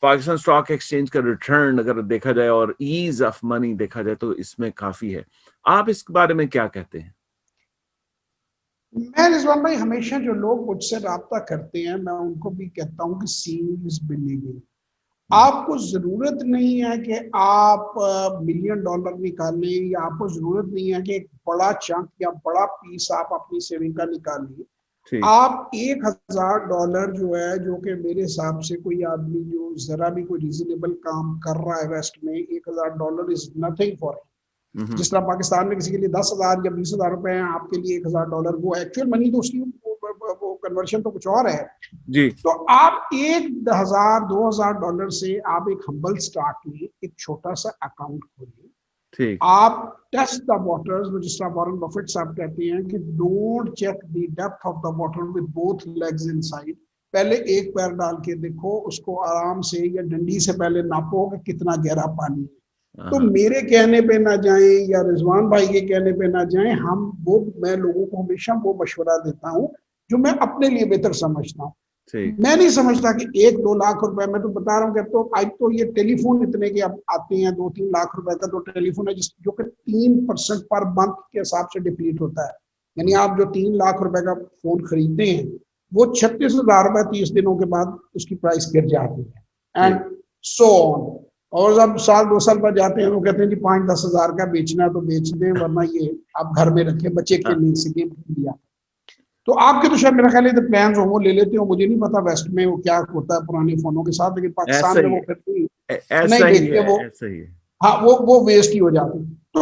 A: Pakistan stock exchange का रिटर्न अगर देखा जाए और ईज ऑफ मनी देखा जाए तो इसमें काफी है। आप इस बारे में क्या कहते हैं?
B: मैं रिजवान भाई, हमेशा जो लोग मुझसे राब्ता करते हैं मैं उनको भी कहता हूँ कि सीइंग इज बिलीविंग। आपको जरूरत नहीं है कि आप $1 मिलियन निकालें, या आपको जरूरत नहीं है कि एक बड़ा चंक या बड़ा पीस आप अपनी सेविंग का निकालिए।
A: ठीक
B: आप $1,000 जो है, जो कि मेरे हिसाब से कोई आदमी जो जरा भी कोई रीजनेबल काम कर रहा है वेस्ट में, $1,000 इज नथिंग फॉर। जिस तरह पाकिस्तान में किसी के लिए 10,000 या 20,000 रुपए हैं, आपके लिए $1,000 वो एक्चुअल मनी तो उसकी वो कन्वर्शन तो कुछ और है।
A: जी
B: तो आप $1,000-2,000 से आप एक हम्बल स्टार्ट में एक छोटा सा अकाउंट खोलिए।
A: ठीक
B: आप टेस्ट द वाटर्स, जिस तरह वॉरेन बफेट साहब कहते हैं कि don't check the depth of the water with both legs inside. पहले एक पैर डाल के देखो, उसको आराम से या डंडी से पहले नापो कि कितना गहरा पानी है। तो
A: हाँ
B: मेरे कहने पे ना जाएं या रिजवान भाई के कहने पे ना जाएं, मैं लोगों को हमेशा वो मशवरा देता हूँ जो मैं अपने लिए बेहतर समझता हूँ।
A: ठीक
B: मैं नहीं समझता कि 1-2 लाख रुपए, मैं तो बता रहा हूँ कि अब तो आज तो ये टेलीफोन इतने के अब आते हैं, 2-3 लाख रुपए का तो टेलीफोन है जो कि 3% पर मंथ के हिसाब से डिप्लीट होता है। यानी आप जो 3 लाख रुपए का फोन खरीदते हैं वो 36,000 रुपए 30 दिनों के बाद उसकी प्राइस गिर जाती है, एंड
A: ठीक
B: सो ऑन। और जब 1-2 साल बाद जाते हैं वो कहते हैं जी 5-10 हजार का बेचना है तो बेच दें, वरना ये आप घर में रखें, बच्चे
A: हाँ,
B: खेलने से गेम लिया। तो आपके तो शायद मेरा ख्याल है प्लान हो वो ले लेते हो, मुझे नहीं पता वेस्ट में वो क्या होता है पुराने फोनों के साथ, लेकिन
A: ऐसा
B: पाकिस्तान में
A: ही
B: वो
A: है,
B: फिर भी नहीं
A: ऐसा ही
B: देखते
A: है,
B: वो।
A: ऐसा ही है।
B: हाँ, वो वेस्ट ही हो जाते हैं। तो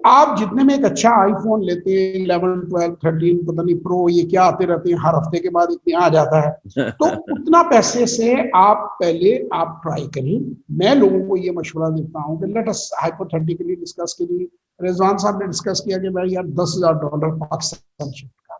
B: आप जितने में एक अच्छा आईफोन लेते हैं 11, 12, 13, पता नहीं प्रो, ये क्या आते रहते हैं, हर हफ्ते के बाद इतने आ जाता है, तो उतना पैसे से आप पहले आप ट्राई करें। मैं लोगों को ये मशवरा देता हूँ कि लेट अस हाइपोथेटिकली डिस्कस के लिए, रिजवान साहब ने डिस्कस किया कि भाई यार $10,000 पाकिस्तान शिफ्ट कर,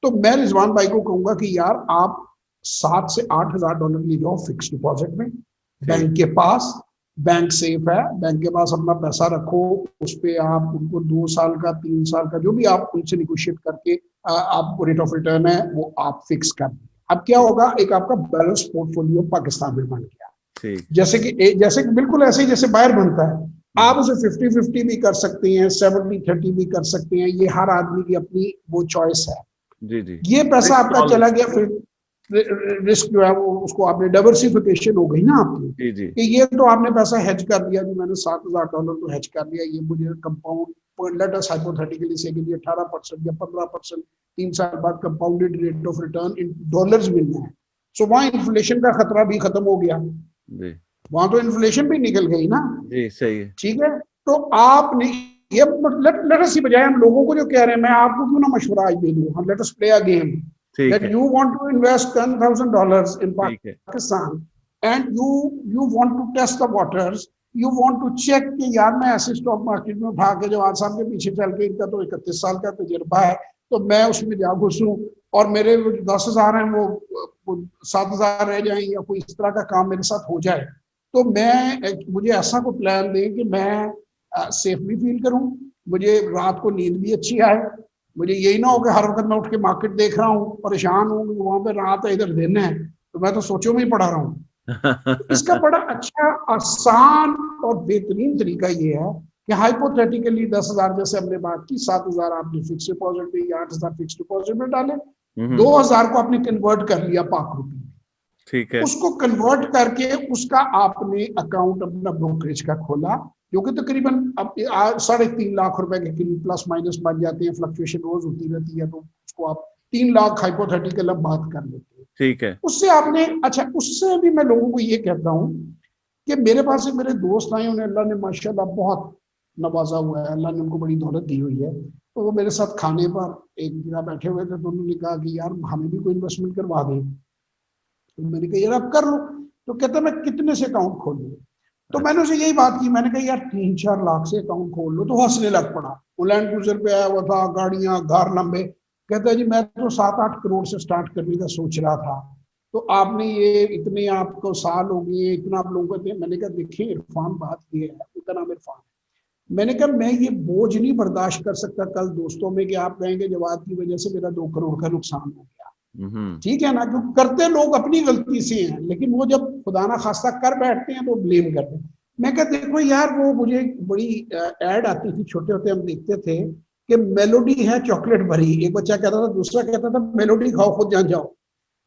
B: तो मैं रिजवान भाई को कहूंगा कि यार आप $7,000 से $8,000 ले जाओ फिक्स डिपॉजिट में
A: ठीक
B: बैंक के पास। बैंक सेफ है, बैंक के पास अपना पैसा रखो, उस पे आप उनको 2 साल का 3 साल का जो भी आप उनसे निगोशिएट करके आपको रेट ऑफ रिटर्न है वो आप फिक्स कर दें। अब क्या होगा, एक आपका बैलेंस पोर्टफोलियो पाकिस्तान में बन गया। जैसे कि बिल्कुल ऐसे ही जैसे बाहर बनता है, आप उसे 50-50 भी कर सकते हैं, 70-30 भी कर सकते हैं, ये हर आदमी की अपनी वो चॉइस है।
A: जी जी।
B: ये पैसा आपका चला गया, फिर रिस्क जो है वो उसको आपने डाइवर्सिफिकेशन हो गई ना आपकी,
A: जी जी।
B: कि ये तो आपने पैसा हेज कर दिया, जी मैंने $7,000 तो हेज कर दिया, ये मुझे कंपाउंड लेट अस हाइपोथेटिकली से 18% या 15% 3 साल बाद compounded rate of return in dollars मिलना है। सो वहां इन्फ्लेशन का खतरा भी खत्म हो गया, वहां तो इन्फ्लेशन भी निकल गई ना।
A: जी सही है।
B: ठीक है, तो आपने ये लेट अस बजाय हम लोगों को जो कह रहे हैं, मैं आपको क्यों ना मशवरा आज दे दूं, let us play a game that you want to invest $10,000 in Pakistan and you want to test the waters, you want to check कि यार मैं ऐसे स्टॉक मार्केट में उठा के जवान साहब के पीछे चल के, इनका तो 31 साल का तजुर्बा है, तो मैं उसमें जा घुसूं और मेरे 10,000 हैं वो 7,000 रह जाएं या कोई इस तरह का काम मेरे साथ हो जाए, तो मुझे ऐसा कोई प्लान दें कि मैं सेफ भी फील करूं, मुझे रात को नींद भी अच्छी आए, मुझे यही ना हो कि हर वक्त मैं उठ के मार्केट देख रहा हूँ, परेशान हूँ, वहां पे रात है इधर दिन है, तो मैं तो सोचो में ही पड़ा रहा हूँ। इसका बड़ा अच्छा आसान और बेहतरीन तरीका ये है कि हाइपोथेटिकली 10,000 जैसे हमने बात की, 7,000 आपने फिक्स डिपॉजिट में या 8,000 फिक्स डिपॉजिट में डाले, 2,000 को आपने कन्वर्ट कर लिया पाक रुपये में,
A: ठीक है,
B: उसको कन्वर्ट करके उसका आपने अकाउंट अपना ब्रोकरेज का खोला, जो कि तकरीबन अब 3.5 लाख रुपए के करीब प्लस माइनस बन जाते हैं, फ्लक्चुएशन रोज होती रहती है, तो उसको आप 3 लाख हाइपोथेटिकल अब बात कर लेते हैं।
A: ठीक है,
B: उससे आपने अच्छा, उससे भी मैं लोगों को ये कहता हूँ कि मेरे पास एक मेरे दोस्त आए, उन्हें अल्लाह ने माशाल्लाह बहुत नवाजा हुआ है, अल्लाह ने उनको बड़ी दौलत दी हुई है, तो वो मेरे साथ खाने पर एक जगह बैठे हुए थे, तो उन्होंने कहा कि यार हमें भी कोई इन्वेस्टमेंट करवा दें, तो मैंने कहा यार आप कर लो, तो कहता मैं कितने से अकाउंट खोल लूँ, तो मैंने उसे यही बात की, मैंने कहा यार 3-4 लाख से अकाउंट खोल लो, तो हंसने लग पड़ा, वो लैंड क्रूजर पे आया हुआ था, गाड़ियां घर लंबे, कहता है जी मैं तो 7-8 करोड़ से स्टार्ट करने का सोच रहा था, तो आपने ये इतने आपको साल हो गए, इतना आप लोगों को, मैंने कहा देखिए इरफान बात ये है, उनका नाम इरफान, मैंने कहा मैं ये बोझ नहीं बर्दाश्त कर सकता कल दोस्तों में कि आप कहेंगे जवाब की वजह से मेरा 2 करोड़ का नुकसान हो गया, ठीक है ना, क्योंकि करते लोग अपनी गलती से हैं, लेकिन वो जब खुदा ना खास्ता कर बैठते हैं तो ब्लेम करते हैं। मैं कहता देखो यार, वो मुझे बड़ी ऐड आती थी, छोटे होते हम देखते थे कि मेलोडी है चॉकलेट भरी, एक बच्चा कहता था, दूसरा कहता था मेलोडी खाओ खुद जान जाओ,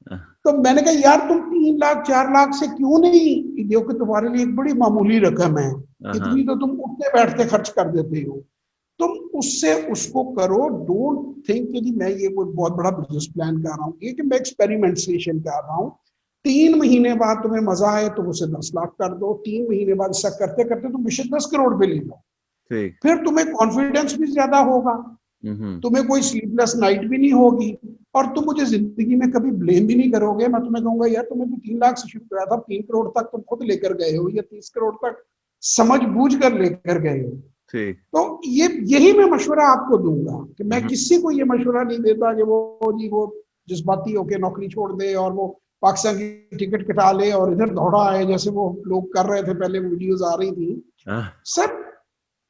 B: तो मैंने कहा यार तुम 3 लाख 4 लाख से क्यों नहीं, जो कि तुम्हारे लिए एक बड़ी मामूली रकम है, इतनी तो तुम उठते बैठते खर्च कर देते हो, तुम उससे उसको करो, डोंट थिंक कि जी मैं ये कोई बहुत बड़ा बिजनेस प्लान कर रहा हूँ, ये कि मैं एक्सपेरिमेंटेशन कर रहा हूँ, 3 महीने बाद तुम्हें मजा आए तो उसे 10 लाख कर दो, 3 महीने बाद ऐसा करते करते तुम बेशक 10 करोड़ पे ले लो, फिर तुम्हें कॉन्फिडेंस भी ज्यादा होगा, तुम्हें कोई स्लीपलेस नाइट भी नहीं होगी, और तुम मुझे जिंदगी में कभी ब्लेम भी नहीं करोगे, मैं तुम्हें कहूंगा यार तुम्हें तो 3 लाख से शुरू किया था, 3 करोड़ तक तुम खुद लेकर गए हो, या 30 करोड़ तक समझ बूझ कर लेकर गए हो। तो यही मैं मशवरा आपको दूंगा कि मैं किसी को ये मशवरा नहीं देता कि वो जज्बाती होके नौकरी छोड़ दे और वो पाकिस्तान की टिकट कटा ले और इधर दौड़ा आए, जैसे वो लोग कर रहे थे, पहले वीडियोस आ रही थी। सर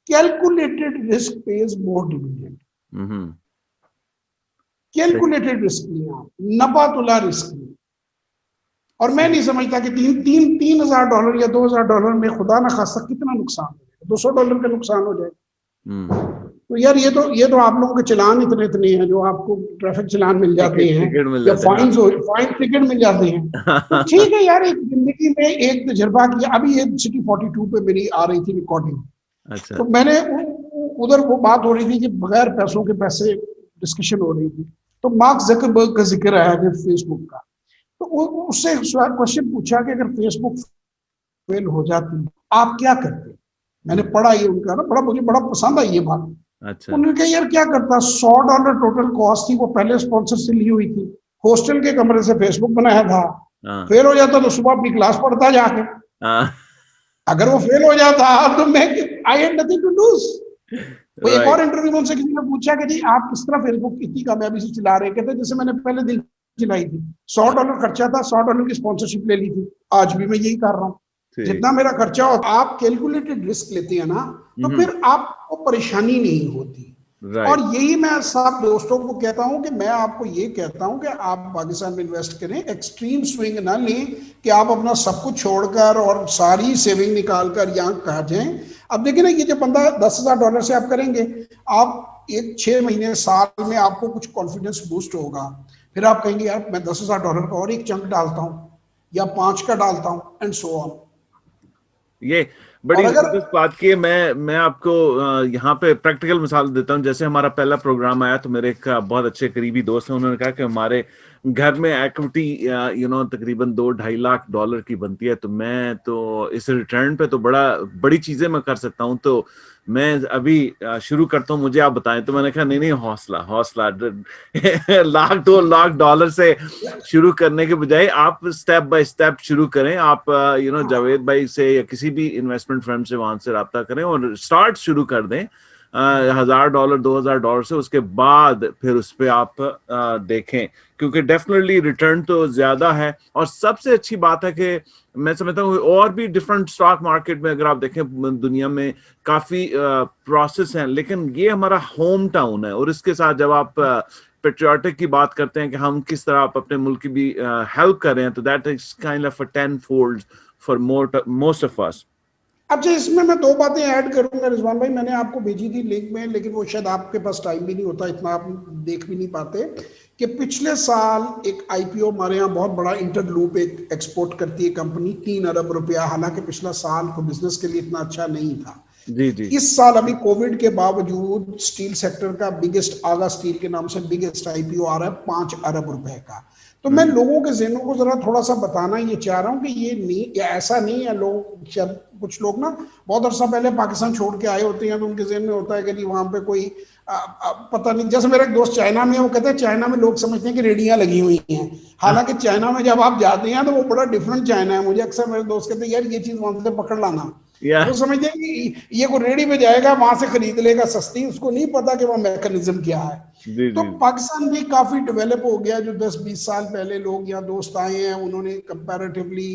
B: कैलकुलेटेड रिस्क पेज मोर डिविडेंड, कैलकुलेटेड रिस्क नहीं, आप नफातुला रिस्क नहीं, और मैं नहीं समझता कि $3,000 या $2,000 में खुदा ना खासा कितना नुकसान हो जाए, $200 का नुकसान हो जाए, तो यार ये तो आप लोगों के चलान इतने हैं, जो आपको ट्रैफिक चलान मिल जाते हैं या फाइन टिकट मिल जाते हैं, तो ठीक है यार, एक जिंदगी में एक तजर्बा किया। अभी ये सिटी 42 पे मेरी आ रही थी रिकॉर्डिंग, अच्छा। तो मैंने उधर वो बात हो रही थी कि बगैर पैसों के पैसे डिस्कशन हो रही थी, तो मार्क जकरबर्ग का जिक्र आया है फेसबुक का, तो उससे क्वेश्चन पूछा कि अगर फेसबुक फेल हो जाती आप क्या करते, मैंने पढ़ा ये उनका ना, मुझे बड़ा पसंद आई ये बात, अच्छा। उन्होंने कहा यार क्या करता, $100 टोटल कॉस्ट थी, वो पहले स्पॉन्सर से ली हुई थी, हॉस्टल के कमरे से फेसबुक बनाया था, फेल हो जाता तो सुबह अपनी क्लास पढ़ता जाके, अगर वो फेल हो जाता तो मैं I had nothing to lose. वो एक और इंटरव्यू में उनसे किसी ने पूछा कि जी आप किस तरह फेसबुक इतनी कामयाबी से चला रहे, कहते जैसे मैंने पहले दिन चलाई थी, $100 खर्चा था, $100 की स्पॉन्सरशिप ले ली थी, आज भी मैं यही कर रहा हूँ, जितना मेरा खर्चा होता, आप कैलकुलेटेड रिस्क लेते हैं ना, तो फिर आपको परेशानी नहीं होती। और यही मैं सब दोस्तों को कहता हूं कि मैं आपको ये कहता हूं कि आप पाकिस्तान में इन्वेस्ट करें, एक्सट्रीम स्विंग ना लें कि आप अपना सब कुछ छोड़कर और सारी सेविंग निकाल कर यहाँ कहा जाएं। अब देखिए ना, ये जो बंदा $10,000 से आप करेंगे, आप एक 6 महीने साल में आपको कुछ कॉन्फिडेंस बूस्ट होगा, फिर आप कहेंगे यार मैं $10,000 का और एक चंक डालता हूँ या 5 का डालता हूँ, एंड सो ऑन।
A: ये बड़ी जबरदस्त बात की है। मैं आपको यहाँ पे प्रैक्टिकल मिसाल देता हूँ। जैसे हमारा पहला प्रोग्राम आया तो मेरे एक बहुत अच्छे करीबी दोस्त हैं, उन्होंने कहा कि हमारे घर में इक्विटी तकरीबन $2-2.5 लाख की बनती है, तो मैं तो इस रिटर्न पे तो बड़ी चीजें मैं कर सकता हूँ, तो मैं अभी शुरू करता हूँ, मुझे आप बताएं। तो मैंने कहा नहीं, हौसला $1-2 लाख से शुरू करने के बजाय आप स्टेप बाय स्टेप शुरू करें। आप जावेद भाई से या किसी भी इन्वेस्टमेंट फर्म से वहां से राब्ता करें और स्टार्ट शुरू कर दें $1,000 $2,000 से। उसके बाद फिर उस पर आप देखें, क्योंकि डेफिनेटली रिटर्न तो ज्यादा है। और सबसे अच्छी बात है कि मैं समझता हूँ और भी डिफरेंट स्टॉक मार्केट में अगर आप देखें दुनिया में काफी प्रोसेस हैं, लेकिन ये हमारा होम टाउन है। और इसके साथ जब आप पेट्रियाटिक की बात करते हैं कि हम किस तरह आप अपने मुल्क की भी हेल्प कर रहे हैं, तो that is kind of a 10-fold for most of us.
B: अच्छा, इसमें मैं 2 बातें ऐड करूंगा रिजवान भाई। मैंने आपको भेजी थी लिंक में, लेकिन वो शायद आपके पास टाइम भी नहीं होता, इतना आप देख भी नहीं पाते, कि पिछले साल एक आईपीओ हमारे यहाँ बहुत बड़ा इंटरलूप एक एक्सपोर्ट करती है कंपनी, 3 अरब रुपया। हालांकि पिछला साल को बिजनेस के लिए इतना अच्छा नहीं था।
A: जी जी।
B: इस साल अभी कोविड के बावजूद स्टील सेक्टर का बिगेस्ट, आगा स्टील के नाम से बिगेस्ट आईपीओ आ रहा है 5 अरब रुपए का। तो मैं लोगों के ज़हनों को जरा थोड़ा सा बताना ये चाह रहा हूँ कि ये नहीं, या ऐसा नहीं है। लोग, कुछ लोग ना बहुत अरसा पहले पाकिस्तान छोड़ के आए होते हैं, तो उनके जहन में होता है कि नहीं वहां पे कोई पता नहीं। जैसे मेरा एक दोस्त चाइना में है, वो कहते हैं चाइना में लोग समझते हैं कि रेडियां लगी हुई हैं, हालांकि चाइना में जब आप जाते हैं तो वो बड़ा डिफरेंट चाइना है। मुझे अक्सर मेरे दोस्त कहते हैं यार ये चीज वहां से पकड़ लाना। वो समझते हैं कि ये को रेडी पे जाएगा, वहां से खरीद लेगा सस्ती, उसको नहीं पता कि वो मैकेनिज्म क्या है। तो पाकिस्तान भी काफी डेवलप हो गया। जो 10-20 साल पहले लोग यहाँ दोस्त आए हैं, उन्होंने कंपैरेटिवली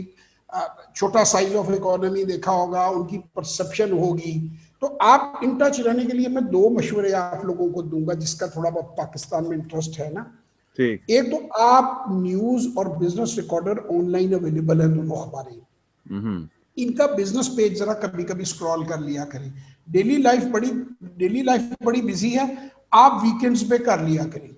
B: छोटा साइज ऑफ इकोनॉमी देखा होगा, उनकी परसेप्शन होगी। तो आप इन टच रहने के लिए मैं 2 मशवरे आप लोगों को दूंगा, जिसका थोड़ा बहुत पाकिस्तान में इंटरेस्ट है ना। एक तो आप न्यूज और बिजनेस रिकॉर्डर ऑनलाइन अवेलेबल है दोनों हमारे, इनका बिजनेस पेज जरा कभी कभी स्क्रॉल कर लिया करें। डेली लाइफ बड़ी बिजी है, आप वीकेंड्स पे कर लिया करें।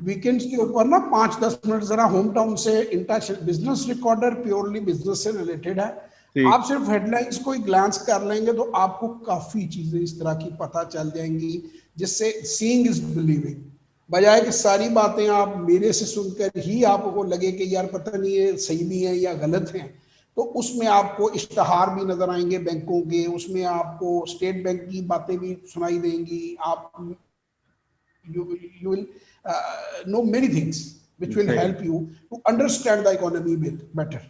B: वीकेंड्स के ऊपर ना 5-10 मिनट जरा होम टाउन से इंटच। बिजनेस रिकॉर्डर प्योरली बिजनेस से रिलेटेड है। आप सिर्फ हेडलाइंस को ग्लांस कर लेंगे तो आपको काफी चीजें इस तरह की पता चल जाएंगी, जिससे सीइंग इज बिलीविंग। बजाय कि सारी बातें आप मेरे से सुनकर ही आपको लगे कि यार पता नहीं ये सही भी है या गलत है, तो उसमें आपको इश्तहार भी नजर आएंगे बैंकों के, उसमें आपको स्टेट बैंक की बातें भी सुनाई देंगी। आप you will know many things which will help you to understand the economy better.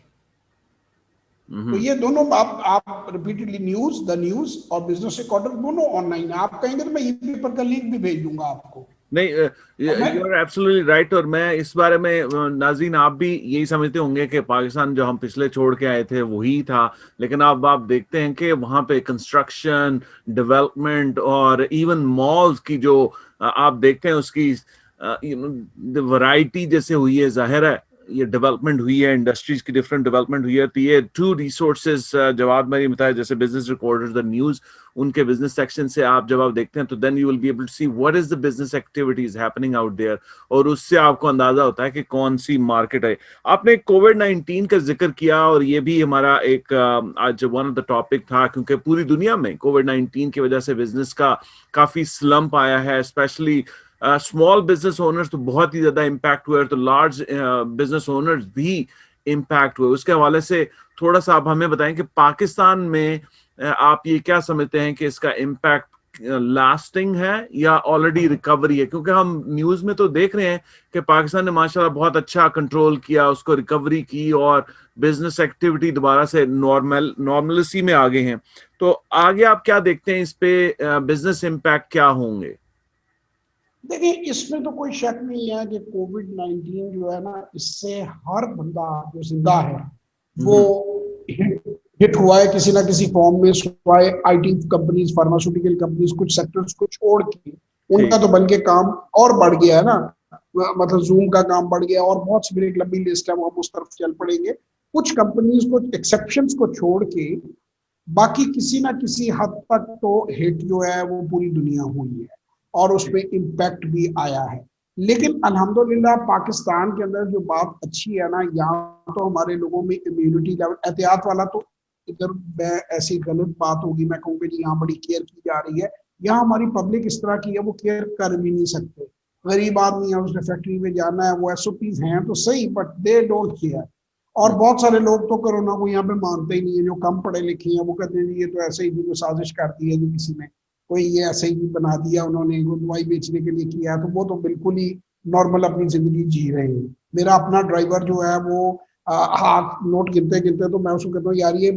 B: तो ये दोनों आप रिपीटेडली न्यूज और बिजनेस रिकॉर्डर दोनों ऑनलाइन है। आप कहेंगे तो मैं ई पेपर का लिंक भी भेज दूंगा आपको।
A: नहीं, यू आर एब्सोल्युटली राइट। और मैं इस बारे में नाज़रीन, आप भी यही समझते होंगे कि पाकिस्तान जो हम पिछले छोड़ के आए थे वही था, लेकिन अब आप देखते हैं कि वहां पे कंस्ट्रक्शन, डेवलपमेंट और इवन मॉल्स की जो आप देखते हैं उसकी वैरायटी जैसे हुई है। जाहिर है ये डेवलपमेंट हुई है, इंडस्ट्रीज की डिफरेंट डेवलपमेंट हुई है। तो ये 2 रिसोर्सेज जवाब मैंने बताया, जैसे बिजनेस रिकॉर्डर्स, द न्यूज, उनके बिजनेस सेक्शन से आप जब आप देखते हैं तो then you will be able to see what is the business activities happening out there, और उससे आपको अंदाजा होता है कि कौन सी मार्केट है। आपने कोविड-19 का जिक्र किया और ये भी हमारा एक आज वन ऑफ द टॉपिक था, क्योंकि पूरी दुनिया में कोविड-19 की वजह से बिजनेस का काफी स्लम्प आया है। स्पेशली स्मॉल बिजनेस ओनर्स तो बहुत ही ज्यादा इम्पैक्ट हुए, तो लार्ज बिजनेस ओनर्स भी इम्पैक्ट हुए। उसके हवाले से थोड़ा सा आप हमें बताएं कि पाकिस्तान में आप ये क्या समझते हैं कि इसका इम्पैक्ट लास्टिंग है या ऑलरेडी रिकवरी है? क्योंकि हम न्यूज में तो देख रहे हैं कि पाकिस्तान ने माशाल्लाह बहुत अच्छा कंट्रोल किया, उसको रिकवरी की और बिजनेस एक्टिविटी दोबारा से नॉर्मलिसी में आ गए हैं। तो आगे आप क्या देखते हैं इस पे बिजनेस इम्पैक्ट क्या होंगे?
B: देखिए, इसमें तो कोई शक नहीं है कि कोविड-19 जो है ना, इससे हर बंदा जो जिंदा है वो हिट हुआ है किसी ना किसी फॉर्म में, सिवाय आईटी कंपनीज, फार्मास्यूटिकल कंपनीज, कुछ सेक्टर्स को छोड़ के उनका
A: ठीक।
B: तो बल्कि काम और बढ़ गया है ना। मतलब जूम का काम बढ़ गया, और बहुत सी, मेरी एक लंबी लिस्ट है, वो हम उस तरफ चल पड़ेंगे। कुछ कंपनीज को, एक्सेप्शंस को छोड़ के, बाकी किसी ना किसी हद तक तो हिट जो है वो पूरी दुनिया हुई है, और उसमें इम्पैक्ट भी आया है। लेकिन अल्हम्दुलिल्लाह पाकिस्तान के अंदर जो बात अच्छी है ना, यहाँ तो हमारे लोगों में इम्यूनिटी लेवल, एहतियात वाला तो इधर, मैं ऐसी गलत बात होगी मैं कहूँगी जी यहाँ बड़ी केयर की जा रही है। यहाँ हमारी पब्लिक इस तरह की है, वो केयर कर भी नहीं सकते। गरीब आदमी है, उसने फैक्ट्री में जाना है, वो एसओपीज हैं तो सही, बट दे डोंट केयर। और बहुत सारे लोग तो कोरोना को यहाँ पे मानते ही नहीं है, जो कम पढ़े लिखे हैं, वो कहते हैं जी ये तो ऐसे ही भी साजिश कर दी है जी किसी ने, कोई ये ऐसे ही बना दिया उन्होंने, वो दवाई बेचने के लिए किया है, तो वो तो बिल्कुल ही नॉर्मल अपनी जिंदगी जी रहे हैं। मेरा अपना ड्राइवर जो है वो हाथ नोट गिनते गिनते, तो मैं उसको कहता हूँ यार ये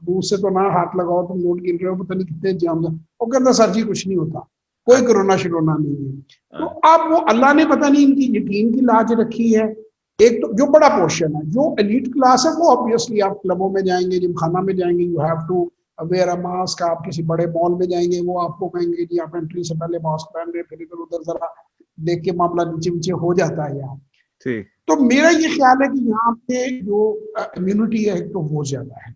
B: मुंह से तो ना हाथ लगाओ, तुम नोट गिन रहे हो, पता नहीं कितने जाम। वो कहता सर जी कुछ नहीं होता, कोई कोरोना शिरोना नहीं है। तो अब वो अल्लाह ने पता नहीं इनकी यकीन की लाज रखी है। एक तो जो बड़ा पोर्शन है, जो एलीट क्लास है, वो ऑब्वियसली आप क्लबों में जाएंगे, जिम खाना में जाएंगे, you have to wear a mask. आप किसी बड़े मॉल में जाएंगे, वो आपको कहेंगे जी आप एंट्री से पहले मास्क पहन रहे, फिर इधर उधर जरा देख के मामला नीचे नीचे हो जाता है यहाँ।
A: ठीक।
B: तो मेरा ये ख्याल है कि यहाँ पे जो इम्यूनिटी है तो वो ज्यादा है।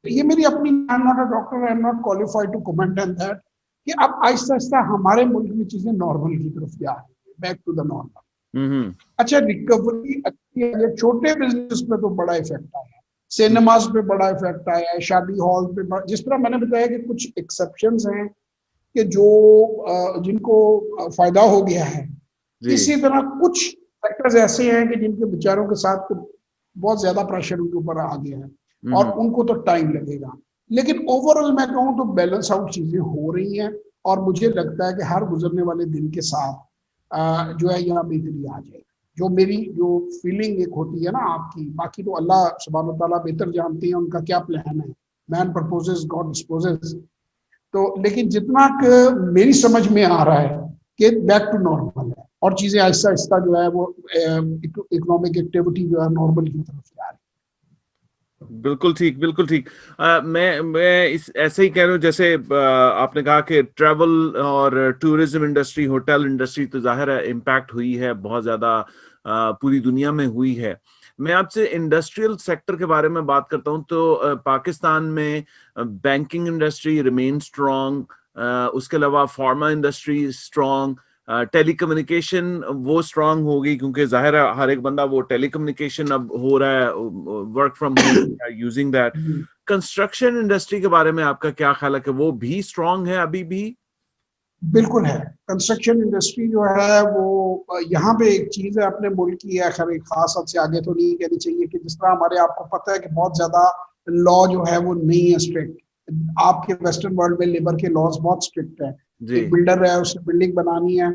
B: ये मेरी अपनी, I am not a doctor, I am not qualified to comment on that, कि अब आहिस्ता आहिस्ता हमारे मुल्क में चीजें नॉर्मल की तरफ जा रही है, बैक टू द नॉर्मल।
A: हम्म।
B: अच्छा, रिकवरी अच्छी है, छोटे बिजनेस पे तो बड़ा इफेक्ट आया है, सिनेमास पे बड़ा इफेक्ट आया है, शादी हॉल पे जिस तरह मैंने बताया कि कुछ एक्सेप्शंस हैं कि जो जिनको फायदा हो गया है,
A: जी।
B: इसी तरह कुछ सेक्टर्स ऐसे हैं कि जिनके बेचारों के साथ बहुत ज्यादा प्रेशर उनके ऊपर आ गया है, और
A: हम्म।
B: उनको तो टाइम लगेगा। लेकिन ओवरऑल मैं कहूँ तो बैलेंस आउट चीजें हो रही हैं, और मुझे लगता है कि हर गुजरने वाले दिन के साथ जो है यहाँ बेहतरी आ जाएगी। जो मेरी जो फीलिंग एक होती है ना आपकी, बाकी तो अल्लाह सुब्हान तआला बेहतर जानते हैं उनका क्या प्लान है। Man proposes, God disposes. तो लेकिन जितना मेरी समझ में आ रहा है कि बैक टू नॉर्मल है, और चीजें आहिस्ता आहिस्ता जो है वो इकोनॉमिक एक्टिविटी जो है नॉर्मल की तरफ जा रही
A: बिल्कुल ठीक, बिल्कुल ठीक। मैं इस ऐसे ही कह रहा हूँ, जैसे आपने कहा कि ट्रैवल और टूरिज्म इंडस्ट्री, होटल इंडस्ट्री तो जाहिर है इम्पैक्ट हुई है बहुत ज्यादा, पूरी दुनिया में हुई है। मैं आपसे इंडस्ट्रियल सेक्टर के बारे में बात करता हूँ, तो पाकिस्तान में बैंकिंग इंडस्ट्री रिमेन स्ट्रांग, उसके अलावा फार्मा इंडस्ट्री स्ट्रांग, टेलीकम्युनिकेशन वो स्ट्रांग होगी, क्योंकि जाहिर है हर एक बंदा वो टेलीकम्युनिकेशन अब हो रहा है, work from home using that.
B: है।
A: कंस्ट्रक्शन इंडस्ट्री के बारे में आपका क्या ख्याल है कि वो भी स्ट्रांग है अभी भी?
B: बिल्कुल है। कंस्ट्रक्शन इंडस्ट्री जो है वो यहाँ पे एक चीज है अपने मुल्क की है, खैर एक खास हद से आगे तो नहीं कहनी चाहिए, कि जिस तरह हमारे, आपको पता है कि बहुत ज्यादा लॉ जो है वो नहीं है स्ट्रिक्ट। आपके वेस्टर्न वर्ल्ड में लेबर के लॉज बहुत स्ट्रिक्ट है।
A: जी।
B: एक बिल्डर है, उसने बिल्डिंग बनानी है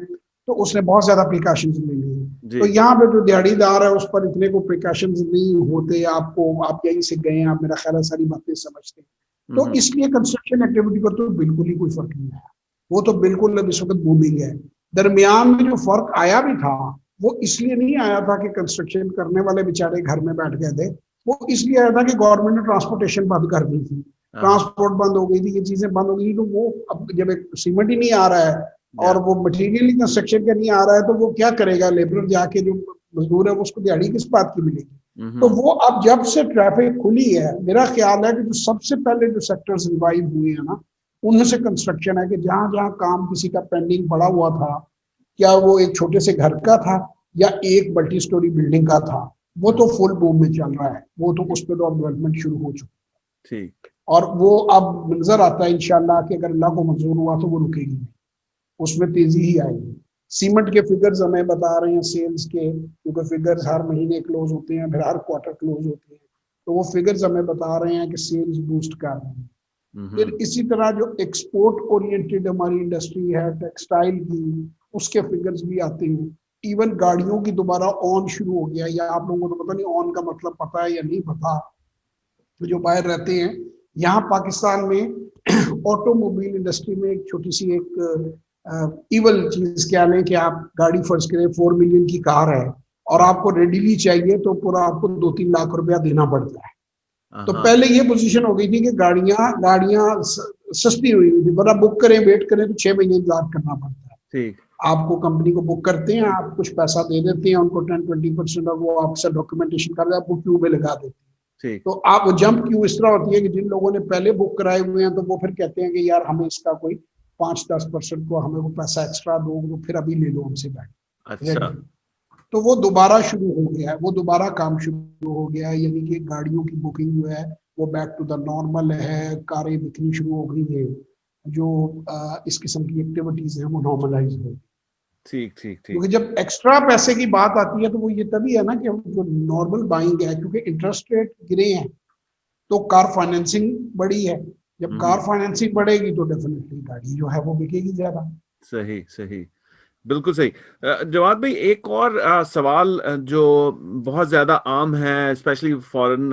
B: तो उसने बहुत ज्यादा प्रिकॉशंस लेनी है।
A: जी।
B: तो यहाँ पे जो दिहाड़ीदार है उस पर इतने को प्रिकॉशंस नहीं होते। आपको, आप यहीं से गए हैं, आप मेरा ख्याल है सारी बातें समझते हैं। तो
A: हम्म।
B: इसलिए कंस्ट्रक्शन एक्टिविटी पर तो बिल्कुल ही कोई फर्क नहीं है, वो तो बिल्कुल अब इस वक्त बूमिंग है। दरमियान में जो फर्क आया भी था, वो इसलिए नहीं आया था कि कंस्ट्रक्शन करने वाले बेचारे घर में बैठ गए थे, वो इसलिए आया था कि गवर्नमेंट ने ट्रांसपोर्टेशन बंद कर दी थी,
A: हाँ।
B: ट्रांसपोर्ट बंद हो गई थी, ये चीजें बंद हो गई। तो वो अब जब एक सीमेंट ही नहीं आ रहा है,
A: या।
B: और वो मटीरियल ही कंस्ट्रक्शन का नहीं आ रहा है, तो वो क्या करेगा लेबर जाके, जो मजदूर है वो, उसको दिहाड़ी किस बात की मिलेगी। तो
A: हम्म।
B: वो अब जब से ट्रैफिक खुली है, मेरा ख्याल है कि जो सबसे पहले जो सेक्टर्स रिवाइव हुए हैं ना, उनमें से कंस्ट्रक्शन है। कि जहां जहां काम किसी का पेंडिंग पड़ा हुआ था, क्या वो एक छोटे से घर का था या एक मल्टी स्टोरी बिल्डिंग का था, वो तो फुल बूम में चल रहा है, वो तो उस पर तो अब डेवलपमेंट शुरू हो चुकी
A: ठीक।
B: है। और वो अब नजर आता है इंशाल्लाह कि अगर अल्लाह को मंजूर हुआ तो वो रुकेगी नहीं, उसमें तेजी ही आएगी। सीमेंट के फिगर्स हमें बता रहे हैं सेल्स के, क्योंकि फिगर्स हर महीने क्लोज होते हैं, फिर हर क्वार्टर क्लोज होते हैं, तो वो फिगर्स हमें बता रहे हैं कि सेल्स बूस्ट कर रहे हैं। फिर
A: हम्म।
B: इसी तरह जो एक्सपोर्ट ओरिएंटेड हमारी इंडस्ट्री है टेक्सटाइल की, उसके फिगर्स भी आते हैं। इवन गाड़ियों की दोबारा ऑन शुरू हो गया, या आप लोगों को तो पता नहीं ऑन का मतलब पता है या नहीं पता, तो जो बाहर रहते हैं, यहाँ पाकिस्तान में ऑटोमोबाइल इंडस्ट्री में एक छोटी सी एक इवल चीज क्या लें कि आप गाड़ी फर्ज करें 4 मिलियन की कार है, और आपको रेडीली चाहिए तो पूरा आपको 2-3 लाख रुपया देना पड़ता है। तो
A: हाँ।
B: पहले ये पोजीशन हो गई थी कि गाड़ियां गाड़ियां सस्ती हुई थी, वरना बुक करें वेट करें तो 6 महीने इंतजार करना पड़ता है।
A: ठीक।
B: आपको कंपनी को बुक करते हैं, आप कुछ पैसा दे देते हैं उनको 10-20% और वो आपसे डॉक्यूमेंटेशन कर दे, आपको क्यू में लगा देते हैं।
A: ठीक।
B: तो आप जंप क्यू इस तरह होती है कि जिन लोगों ने पहले बुक कराए हुए हैं तो वो फिर कहते हैं कि यार हमें इसका कोई 5-10% को हमें वो पैसा एक्स्ट्रा दो, तो फिर अभी ले लो हमसे बैठ
A: अच्छा।
B: रेंट। तो वो दोबारा शुरू हो गया है, वो दोबारा काम शुरू हो गया है, यानी कि गाड़ियों की बुकिंग जो है वो बैक टू द नॉर्मल है, कारें बिकनी शुरू हो गई है, जो इस किस्म की एक्टिविटीज है वो नॉर्मलाइज हो।
A: ठीक ठीक ठीक।
B: क्योंकि जब एक्स्ट्रा पैसे की बात आती है तो वो ये तभी है ना कि जो नॉर्मल बाइंग है, क्योंकि इंटरेस्ट रेट गिरे हैं तो कार फाइनेंसिंग बढ़ी है। जब कार फाइनेंसिंग बढ़ेगी तो डेफिनेटली गाड़ी जो है वो बिकेगी ज्यादा।
A: सही सही। बिल्कुल सही। जवाद भाई, एक और सवाल जो बहुत ज्यादा आम है स्पेशली फॉरेन